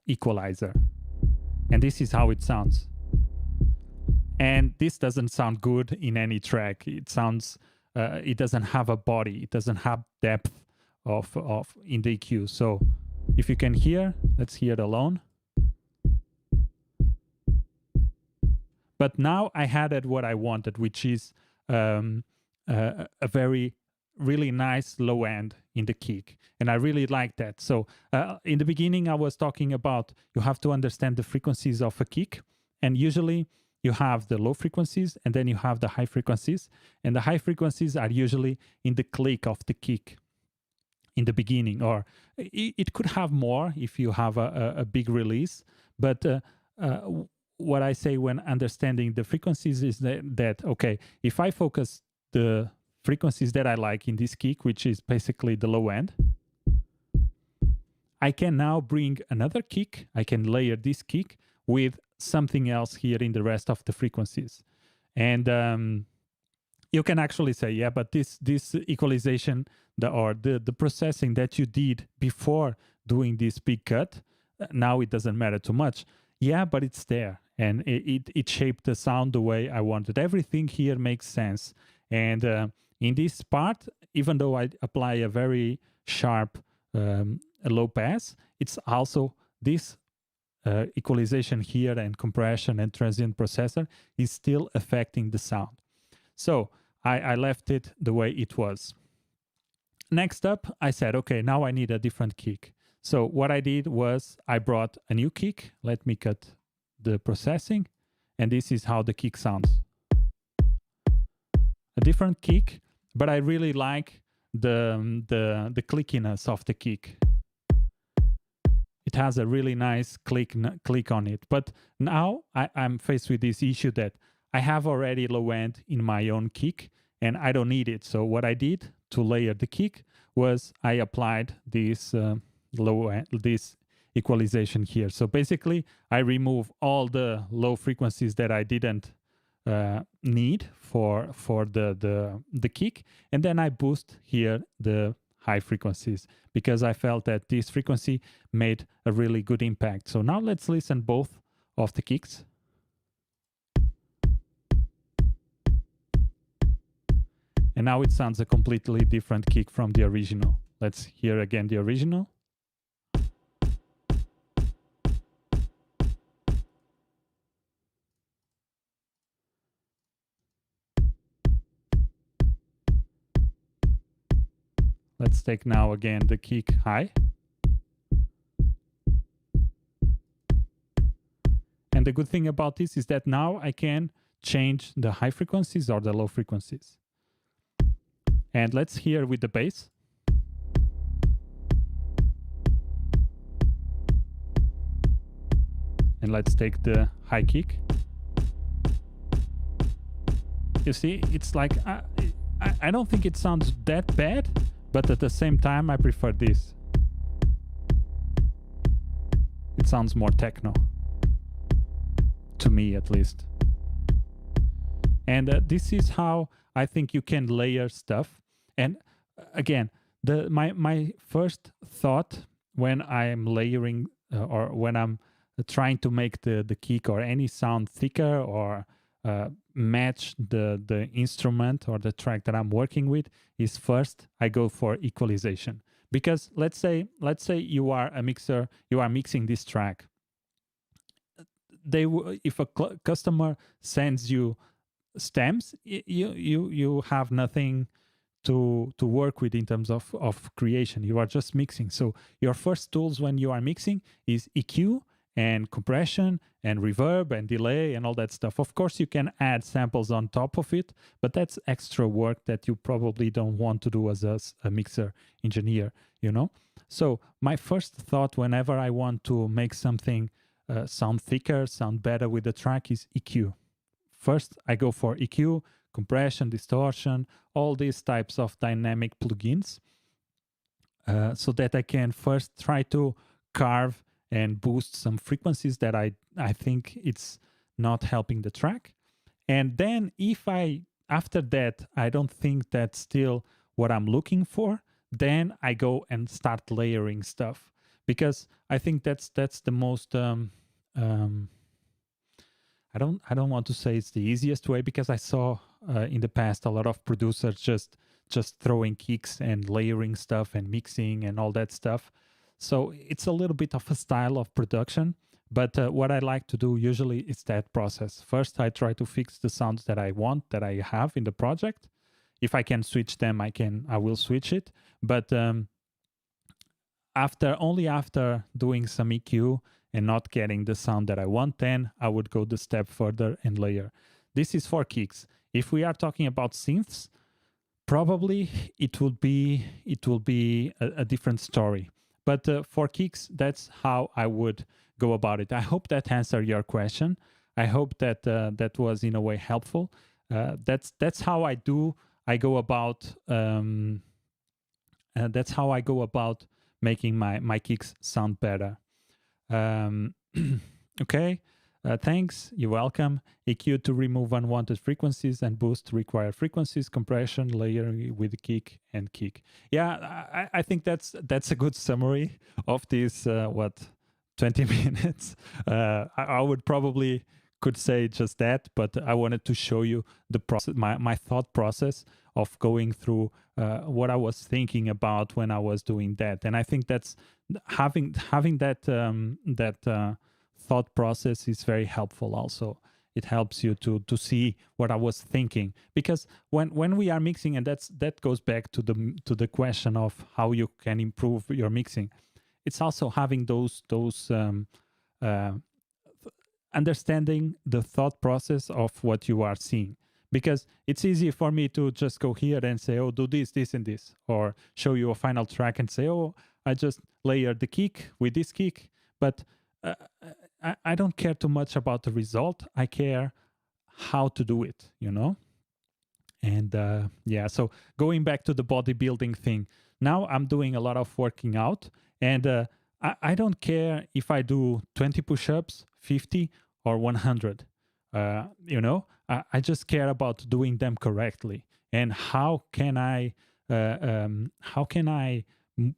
equalizer. And this is how it sounds. And this doesn't sound good in any track. It sounds, it doesn't have a body. It doesn't have depth of in the EQ. So if you can hear, let's hear it alone. But now I had it what I wanted, which is a very really nice low end in the kick. And I really like that. So in the beginning, I was talking about you have to understand the frequencies of a kick. And usually you have the low frequencies and then you have the high frequencies. And the high frequencies are usually in the click of the kick in the beginning, or it could have more if you have a big release. But what I say when understanding the frequencies is that, okay, if I focus the frequencies that I like in this kick, which is basically the low end, I can now bring another kick. I can layer this kick with something else here in the rest of the frequencies. And you can actually say, yeah, but this equalization the processing that you did before doing this big cut, now it doesn't matter too much. Yeah, but it's there. And it shaped the sound the way I wanted. Everything here makes sense. And in this part, even though I apply a very sharp low pass, it's also this equalization here and compression and transient processor is still affecting the sound. So I left it the way it was. Next up, I said, okay, now I need a different kick. So what I did was I brought a new kick. Let me cut the processing. And this is how the kick sounds. A different kick, but I really like the clickiness of the kick. It has a really nice click on it. But now I'm faced with this issue that I have already low end in my own kick and I don't need it. So what I did to layer the kick was I applied this this equalization here. So basically I remove all the low frequencies that I didn't need for the kick, and then I boost here the high frequencies because I felt that this frequency made a really good impact. So now let's listen both of the kicks. And now it sounds a completely different kick from the original. Let's hear again the original. Let's take now again the kick high. And the good thing about this is that now I can change the high frequencies or the low frequencies. And let's hear with the bass. And let's take the high kick. You see, it's like, I don't think it sounds that bad, but at the same time, I prefer this. It sounds more techno. To me, at least. And this is how I think you can layer stuff. And again, my first thought when I'm layering or when I'm trying to make the kick or any sound thicker or match the instrument or the track that I'm working with is first I go for equalization. Because let's say you are a mixer, you are mixing this track. If a customer sends you stems, you have nothing to work with in terms of creation. You are just mixing. So your first tools when you are mixing is EQ and compression and reverb and delay and all that stuff. Of course, you can add samples on top of it, but that's extra work that you probably don't want to do as a mixer engineer, you know? So my first thought whenever I want to make something sound thicker, sound better with the track is EQ. First, I go for EQ, compression, distortion, all these types of dynamic plugins, so that I can first try to carve and boost some frequencies that I think it's not helping the track. And then if after that, I don't think that's still what I'm looking for, then I go and start layering stuff, because I think that's the most I don't want to say it's the easiest way, because I saw in the past a lot of producers just throwing kicks and layering stuff and mixing and all that stuff. So it's a little bit of a style of production. But what I like to do usually is that process. First, I try to fix the sounds that I want, that I have in the project. If I can switch them, I will switch it. But only after doing some EQ and not getting the sound that I want, then I would go the step further and layer. This is for kicks. If we are talking about synths, probably it will be a different story. But for kicks, that's how I would go about it. I hope that answered your question. I hope that that was in a way helpful. That's how I go about. That's how I go about making my kicks sound better. Okay. Thanks. You're welcome. EQ to remove unwanted frequencies and boost required frequencies. Compression, layering with kick and kick. Yeah, I think that's a good summary of this. 20 minutes. I would probably could say just that, but I wanted to show you the process, my thought process of going through what I was thinking about when I was doing that. And I think that's having that thought process is very helpful. Also, it helps you to see what I was thinking, because when we are mixing, and that goes back to the question of how you can improve your mixing. It's also having those understanding the thought process of what you are seeing, because it's easy for me to just go here and say, oh, do this, this, and this, or show you a final track and say, oh, I just layered the kick with this kick, but I don't care too much about the result. I care how to do it, And so going back to the bodybuilding thing, now I'm doing a lot of working out, and I don't care if I do 20 push-ups, 50, or 100. I just care about doing them correctly. And how can I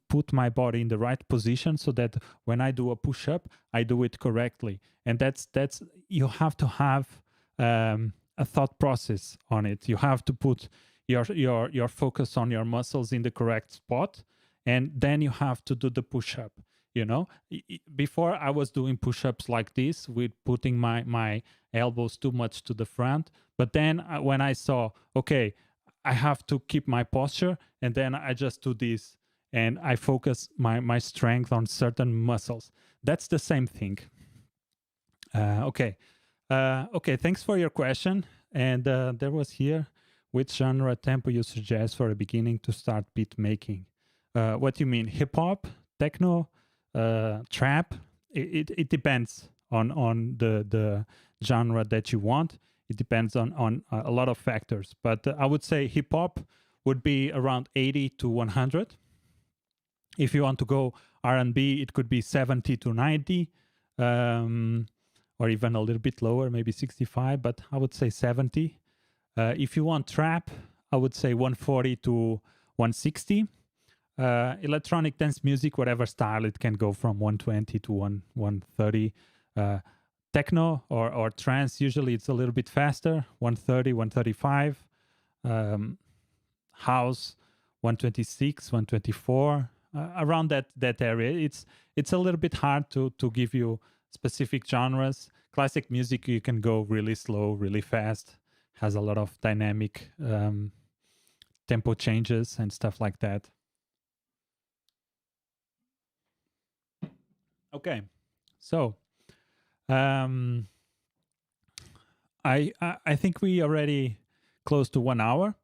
put my body in the right position so that when I do a push-up, I do it correctly? And that's you have to have a thought process on it. You have to put your focus on your muscles in the correct spot, and then you have to do the push-up. Before I was doing push-ups like this, with putting my elbows too much to the front. But then when I saw, okay, I have to keep my posture, and then I just do this, and I focus my strength on certain muscles. That's the same thing. Okay. Thanks for your question. And there was here, which genre tempo you suggest for a beginning to start beat making? What do you mean? Hip hop, techno, trap? It depends on the genre that you want. It depends on a lot of factors. But I would say hip hop would be around 80 to 100. If you want to go R&B, it could be 70 to 90, or even a little bit lower, maybe 65, but I would say 70. If you want trap, I would say 140 to 160. Electronic dance music, whatever style, it can go from 120 to 130. Techno or trance, usually it's a little bit faster, 130, 135. House, 126, 124. Around that area. It's a little bit hard to give you specific genres. Classic music, you can go really slow, really fast, has a lot of dynamic tempo changes and stuff like that. Okay, so I think we already close to 1 hour.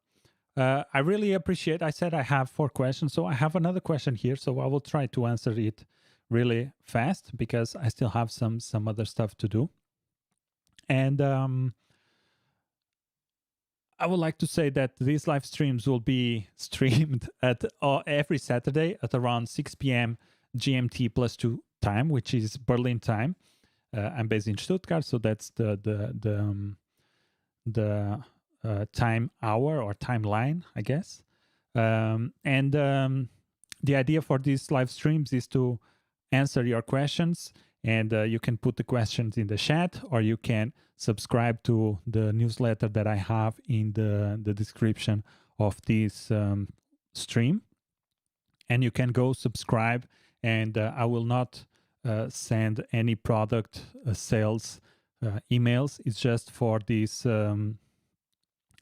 I really appreciate, I said I have 4 questions, so I have another question here, so I will try to answer it really fast, because I still have some other stuff to do. And I would like to say that these live streams will be streamed at every Saturday at around 6 p.m. GMT +2 time, which is Berlin time. I'm based in Stuttgart, so that's the time hour or timeline, I guess. The idea for these live streams is to answer your questions, and you can put the questions in the chat, or you can subscribe to the newsletter that I have in the description of this stream. And you can go subscribe, and I will not send any product sales emails. It's just for this.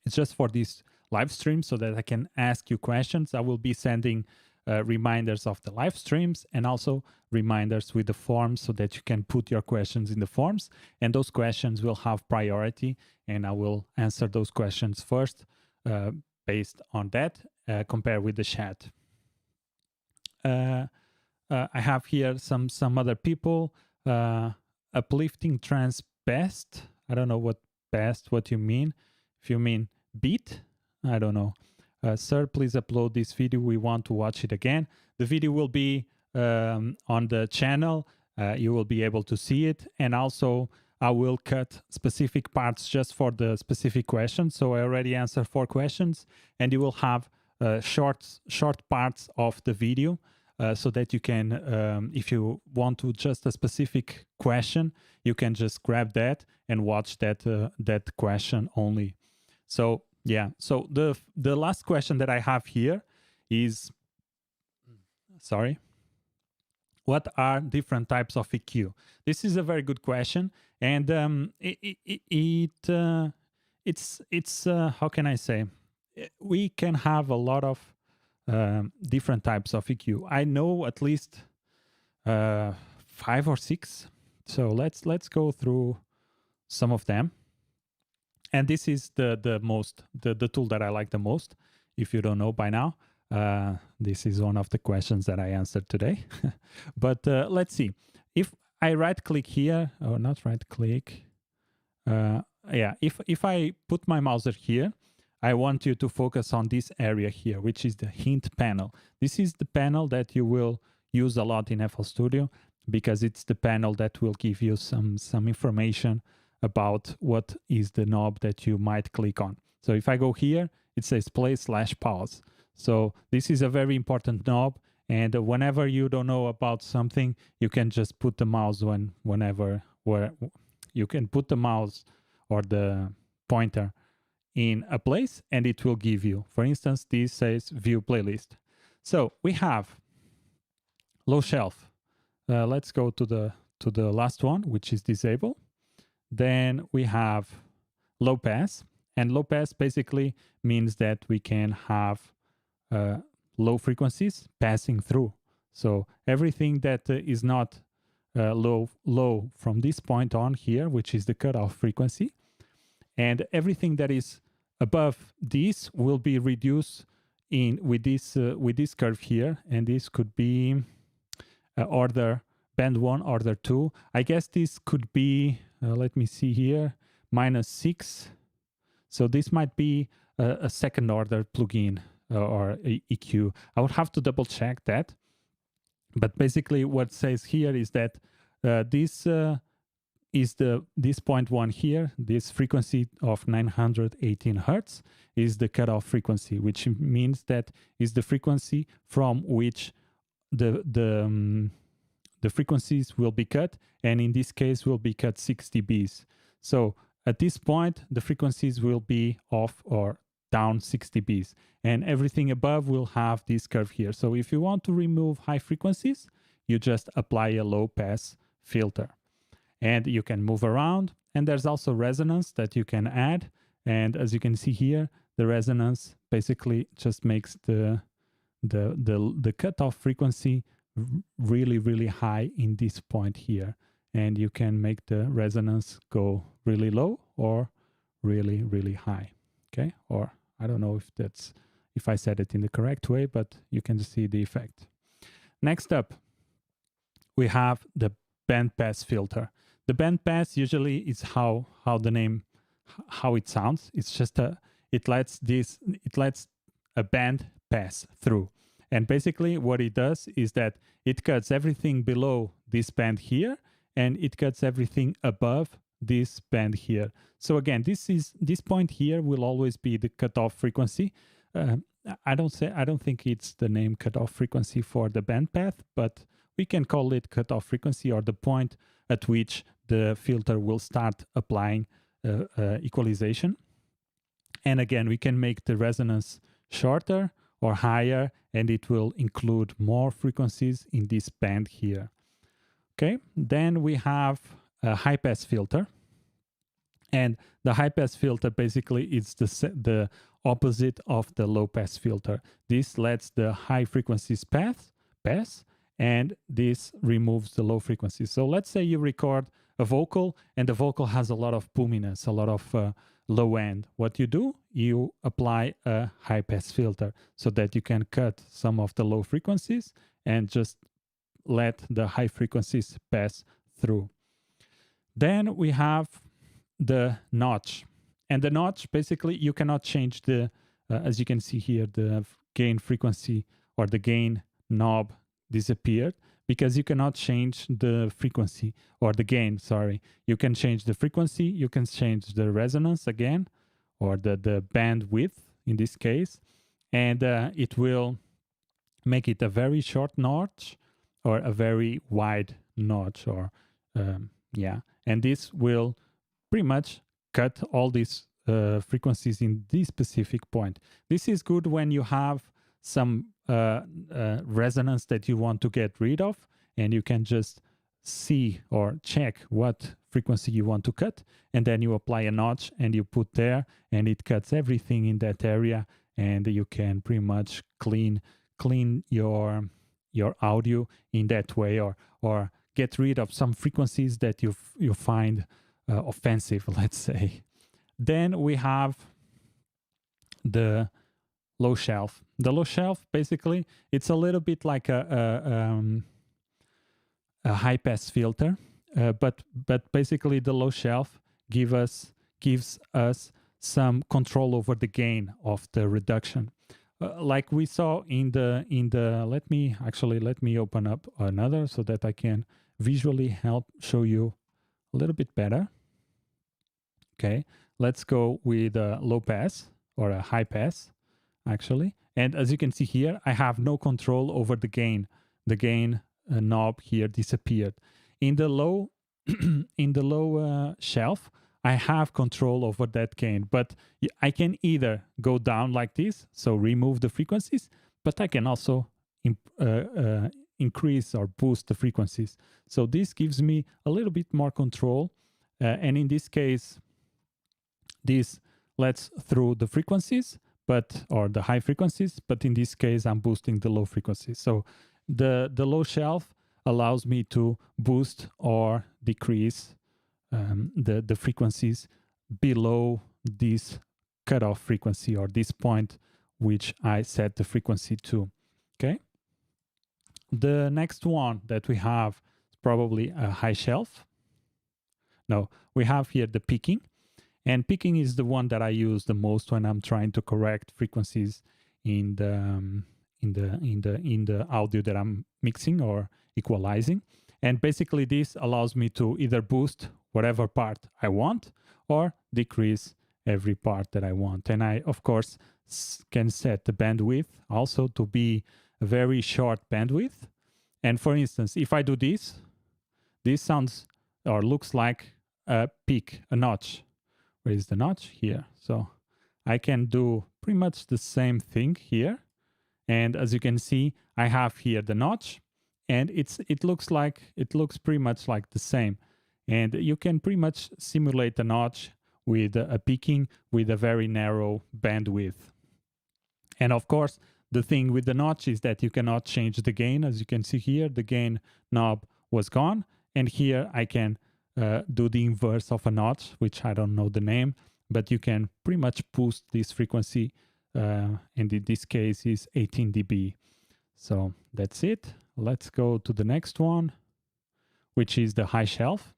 It's just for this live stream, so that I can ask you questions. I will be sending reminders of the live streams, and also reminders with the forms, so that you can put your questions in the forms, and those questions will have priority, and I will answer those questions first based on that, compared with the chat. I have here some other people. Uplifting trans best. I don't know what best, what you mean. If you mean beat, I don't know. Sir, please upload this video. We want to watch it again. The video will be on the channel. You will be able to see it. And also, I will cut specific parts just for the specific questions. So I already answered 4 questions. And you will have short parts of the video, so that you can, if you want to just a specific question, you can just grab that and watch that question only. So yeah, so the last question that I have here is, sorry, what are different types of EQ? This is a very good question, and it's how can I say? We can have a lot of different types of EQ. I know at least 5 or 6. So let's go through some of them. And this is the tool that I like the most. If you don't know by now, this is one of the questions that I answered today. But let's see. If I right click here, or not right click, if I put my mouse here, I want you to focus on this area here, which is the hint panel. This is the panel that you will use a lot in FL Studio, because it's the panel that will give you some information about what is the knob that you might click on. So if I go here, it says play/pause. So this is a very important knob, and whenever you don't know about something, you can just put the mouse where you can put the mouse or the pointer in a place, and it will give you. For instance, this says view playlist. So we have low shelf. Let's go to the last one, which is disable. Then we have low pass, and low pass basically means that we can have low frequencies passing through. So everything that is not low from this point on here, which is the cutoff frequency, and everything that is above this will be reduced with this curve here, and this could be order band 1, order 2. I guess this could be let me see here, -6. So this might be a second order plugin or EQ. I would have to double check that. But basically what it says here is that this is this point 1 here, this frequency of 918 hertz is the cutoff frequency, which means that is the frequency from which the frequencies will be cut, and in this case will be cut 6 dBs. So at this point, the frequencies will be off or down 6 dBs, and everything above will have this curve here. So if you want to remove high frequencies, you just apply a low pass filter, and you can move around. And there's also resonance that you can add, and as you can see here, the resonance basically just makes the cutoff frequency really high in this point here, and you can make the resonance go really low or really high. Okay, or I don't know if I said it in the correct way, but you can see the effect. Next up, we have the bandpass filter. The bandpass usually is how the name, how it sounds. It's just it lets a band pass through. And basically what it does is that it cuts everything below this band here, and it cuts everything above this band here. So again, this point here will always be the cutoff frequency. I don't think it's the name cutoff frequency for the bandpath, but we can call it cutoff frequency, or the point at which the filter will start applying equalization. And again, we can make the resonance shorter or higher, and it will include more frequencies in this band here. Okay, then we have a high pass filter. And the high pass filter basically is the opposite of the low pass filter. This lets the high frequencies pass, and this removes the low frequencies. So let's say you record a vocal, and the vocal has a lot of boominess, a lot of low end. What you do, you apply a high pass filter so that you can cut some of the low frequencies and just let the high frequencies pass through. Then we have the notch. And the notch, basically, you cannot change the, as you can see here, the gain frequency or the gain knob disappeared because you cannot change the frequency or the gain, sorry. You can change the frequency, you can change the resonance again, or the bandwidth in this case, and it will make it a very short notch or a very wide notch, or and this will pretty much cut all these frequencies in this specific point. This is good when you have some resonance that you want to get rid of, and you can just see or check what frequency you want to cut, and then you apply a notch and you put there, and it cuts everything in that area, and you can pretty much clean your audio in that way, or get rid of some frequencies that you find offensive, let's say. Then we have the low shelf. The low shelf, basically, it's a little bit like a high pass filter, but basically the low shelf gives us some control over the gain of the reduction. Like we saw in the let me open up another so that I can visually help show you a little bit better. Okay, let's go with a low pass or a high pass, actually. And as you can see here, I have no control over the gain. The gain knob here disappeared. In the low shelf, I have control over that gain, but I can either go down like this, so remove the frequencies, but I can also increase or boost the frequencies. So this gives me a little bit more control, and in this case, this lets through the frequencies, or the high frequencies, but in this case, I'm boosting the low frequencies. So the low shelf allows me to boost or decrease the frequencies below this cutoff frequency, or this point which I set the frequency to. Okay. The next one that we have is probably a high shelf. No, we have here the picking. And picking is the one that I use the most when I'm trying to correct frequencies in the audio that I'm mixing or equalizing. And basically this allows me to either boost whatever part I want or decrease every part that I want. And I, of course, can set the bandwidth also to be a very short bandwidth. And for instance, if I do this sounds or looks like a peak, a notch. Where is the notch? Here. So I can do pretty much the same thing here. And as you can see, I have here the notch, and it looks pretty much like the same. And you can pretty much simulate a notch with a picking with a very narrow bandwidth. And of course, the thing with the notch is that you cannot change the gain. As you can see here, the gain knob was gone. And here I can do the inverse of a notch, which I don't know the name, but you can pretty much boost this frequency, and in this case is 18 dB. So that's it. Let's go to the next one, which is the high shelf.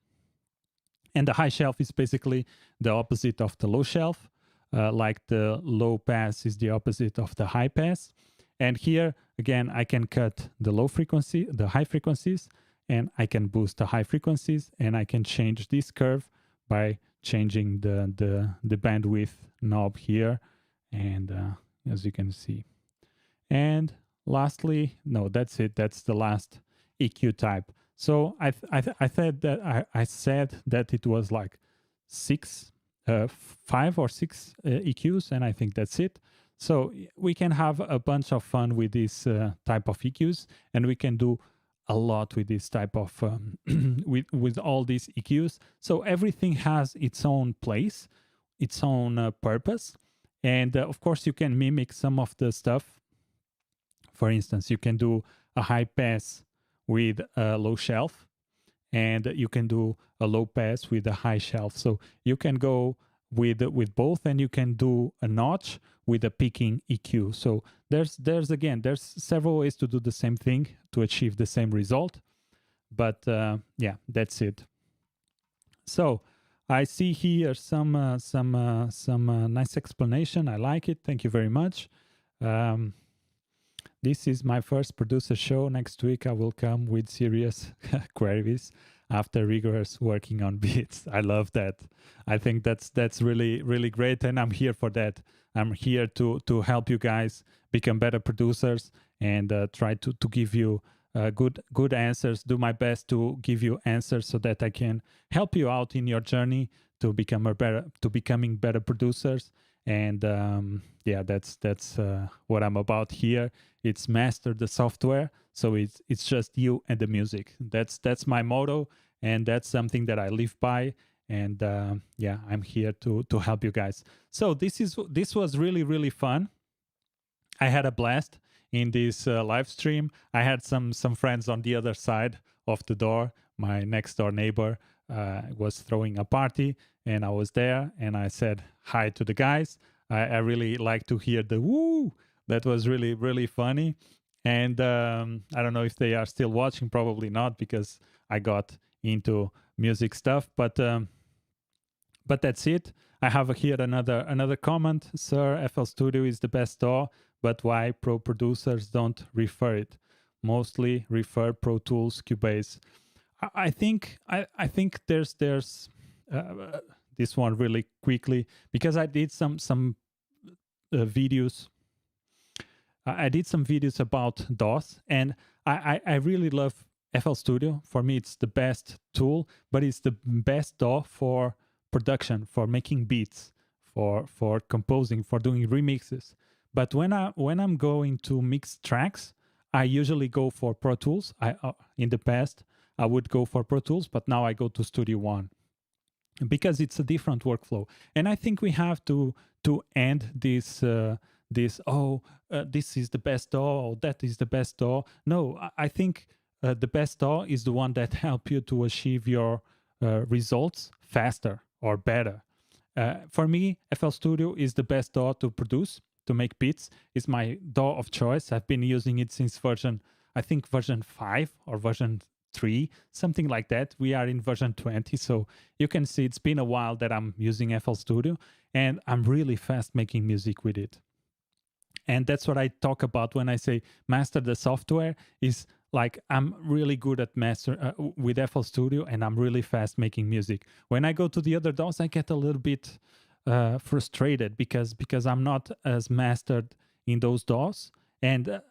And the high shelf is basically the opposite of the low shelf. like the low pass is the opposite of the high pass. And here again, I can cut the high frequencies, and I can boost the high frequencies, and I can change this curve by changing the bandwidth knob here, and as you can see. And lastly, no, that's it. That's the last EQ type. So I said that I said that it was like 5 or 6 EQs, and I think that's it. So we can have a bunch of fun with this type of EQs, and we can do a lot with this type of with all these EQs. So everything has its own place, its own purpose, and of course you can mimic some of the stuff. For instance, you can do a high pass with a low shelf, and you can do a low pass with a high shelf. So you can go with both, and you can do a notch with a picking EQ. So there's several ways to do the same thing to achieve the same result. But yeah, that's it. So I see here some nice explanation. I like it. Thank you very much. This is my first producer show. Next week I will come with serious queries after rigorous working on beats. I love that. I think that's really, really great, and I'm here for that. I'm here to help you guys become better producers and try to give you good answers. Do my best to give you answers so that I can help you out in your journey to becoming better producers. And yeah, that's what I'm about here. It's master the software, so it's just you and the music. That's my motto, and that's something that I live by. And yeah, I'm here to help you guys. So this was really, really fun. I had a blast in this live stream. I had some friends on the other side of the door. My next door neighbor was throwing a party, and I was there, and I said hi to the guys. I really like to hear the woo. That was really, really funny. And I don't know if they are still watching. Probably not, because I got into music stuff. But that's it. I have here another comment. Sir, FL Studio is the best DAW, but why pro producers don't refer it? Mostly refer Pro Tools, Cubase. I think there's this one really quickly, because I did some videos. I did some videos about DAWs, and I really love FL Studio. For me, it's the best tool, but it's the best DAW for production, for making beats, for composing, for doing remixes. But when I'm going to mix tracks, I usually go for Pro Tools. In the past I would go for Pro Tools, but now I go to Studio One, because it's a different workflow. And I think we have to end this this is the best DAW, or that is the best DAW. No, I think the best DAW is the one that help you to achieve your results faster or better. For me, FL Studio is the best DAW to produce, to make beats. It's my DAW of choice. I've been using it since version 5 or version 3, something like that. We are in version 20, so you can see it's been a while that I'm using FL Studio, and I'm really fast making music with it. And that's what I talk about when I say master the software. Is like I'm really good at with FL Studio, and I'm really fast making music. When I go to the other DAWs, I get a little bit frustrated because I'm not as mastered in those DAWs, and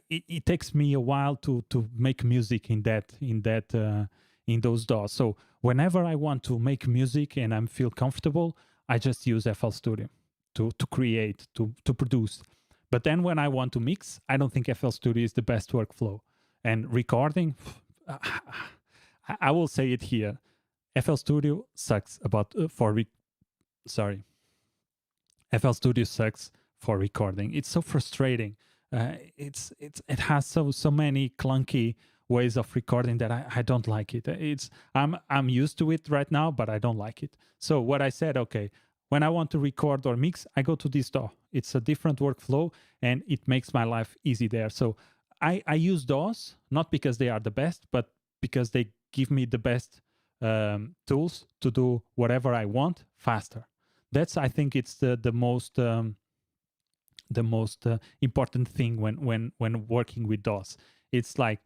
it takes me a while to make music in those DAWs. So whenever I want to make music and I feel comfortable, I just use FL Studio to create, to produce. But then when I want to mix, I don't think FL Studio is the best workflow. And recording, I will say it here, FL Studio sucks FL Studio sucks for recording. It's so frustrating. It has so many clunky ways of recording that I don't like it. I'm used to it right now, but I don't like it. So what I said, okay, when I want to record or mix, I go to this DAW. It's a different workflow, and it makes my life easy there. So I use DAWs, not because they are the best, but because they give me the best tools to do whatever I want faster. that's I think it's the most important thing when working with DAWs. It's like,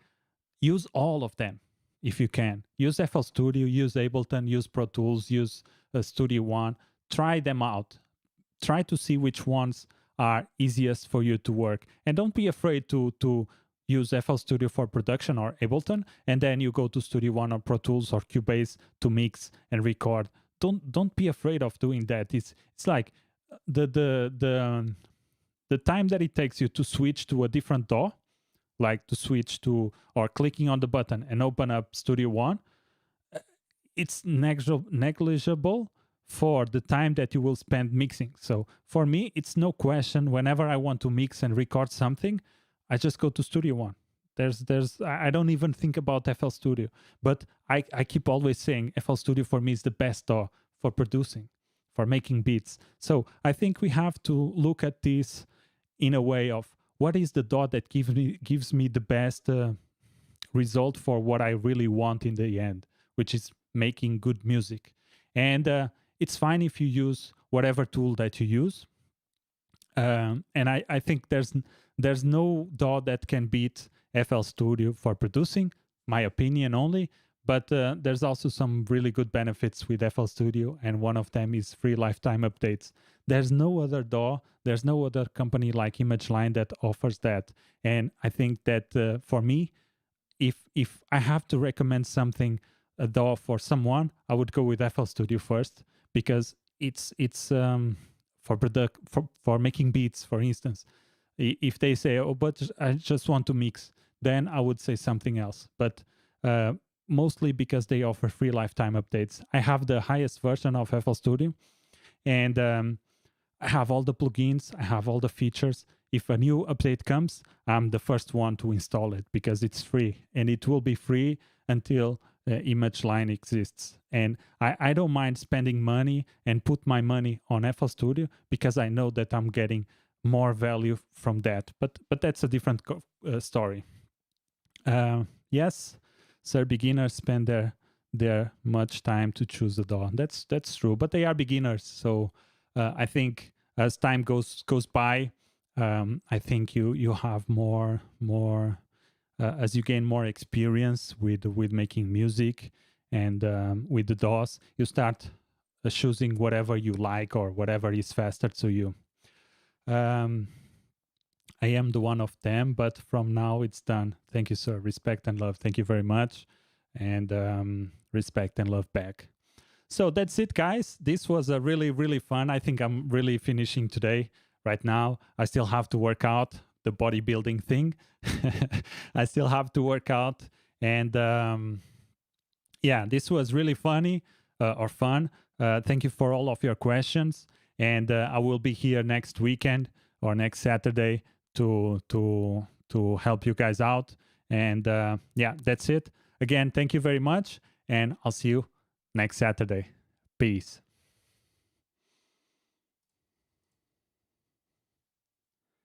use all of them if you can. Use FL Studio, use Ableton, use Pro Tools, use Studio One. Try them out. Try to see which ones are easiest for you to work, and don't be afraid to use FL Studio for production or Ableton, and then you go to Studio One or Pro Tools or Cubase to mix and record. Don't be afraid of doing that. It's like the time that it takes you to switch to a different DAW, like to switch to or clicking on the button and open up Studio One, it's negligible for the time that you will spend mixing. So for me, it's no question. Whenever I want to mix and record something, I just go to Studio One. I don't even think about FL Studio, but I keep always saying FL Studio for me is the best DAW for producing, for making beats. So I think we have to look at this in a way of, what is the DAW that gives me the best result for what I really want in the end, which is making good music. And it's fine if you use whatever tool that you use. And I think there's no DAW that can beat FL Studio for producing, my opinion only. But there's also some really good benefits with FL Studio, and one of them is free lifetime updates. There's no other DAW, there's no other company like ImageLine that offers that. And I think that for me, if I have to recommend something, a DAW for someone, I would go with FL Studio first, because it's for making beats, for instance. If they say, oh, but I just want to mix, then I would say something else. But mostly because they offer free lifetime updates. I have the highest version of FL Studio, and I have all the plugins, I have all the features. If a new update comes, I'm the first one to install it because it's free, and it will be free until ImageLine exists. And I don't mind spending money and put my money on FL Studio because I know that I'm getting more value from that. But that's a different story. Yes, sir, beginners spend their much time to choose a DAW. That's true, but they are beginners. So I think as time goes by, I think you have more as you gain more experience with making music and with the DAWs, you start choosing whatever you like or whatever is faster to you. I am the one of them, but from now it's done. Thank you, sir. Respect and love. Thank you very much. And respect and love back. So that's it, guys. This was a really, really fun. I think I'm really finishing today. Right now, I still have to work out the bodybuilding thing. I still have to work out. And yeah, this was really funny or fun. Thank you for all of your questions. And I will be here next weekend or next Saturday to help you guys out. And yeah, that's it. Again, thank you very much. And I'll see you next Saturday. Peace.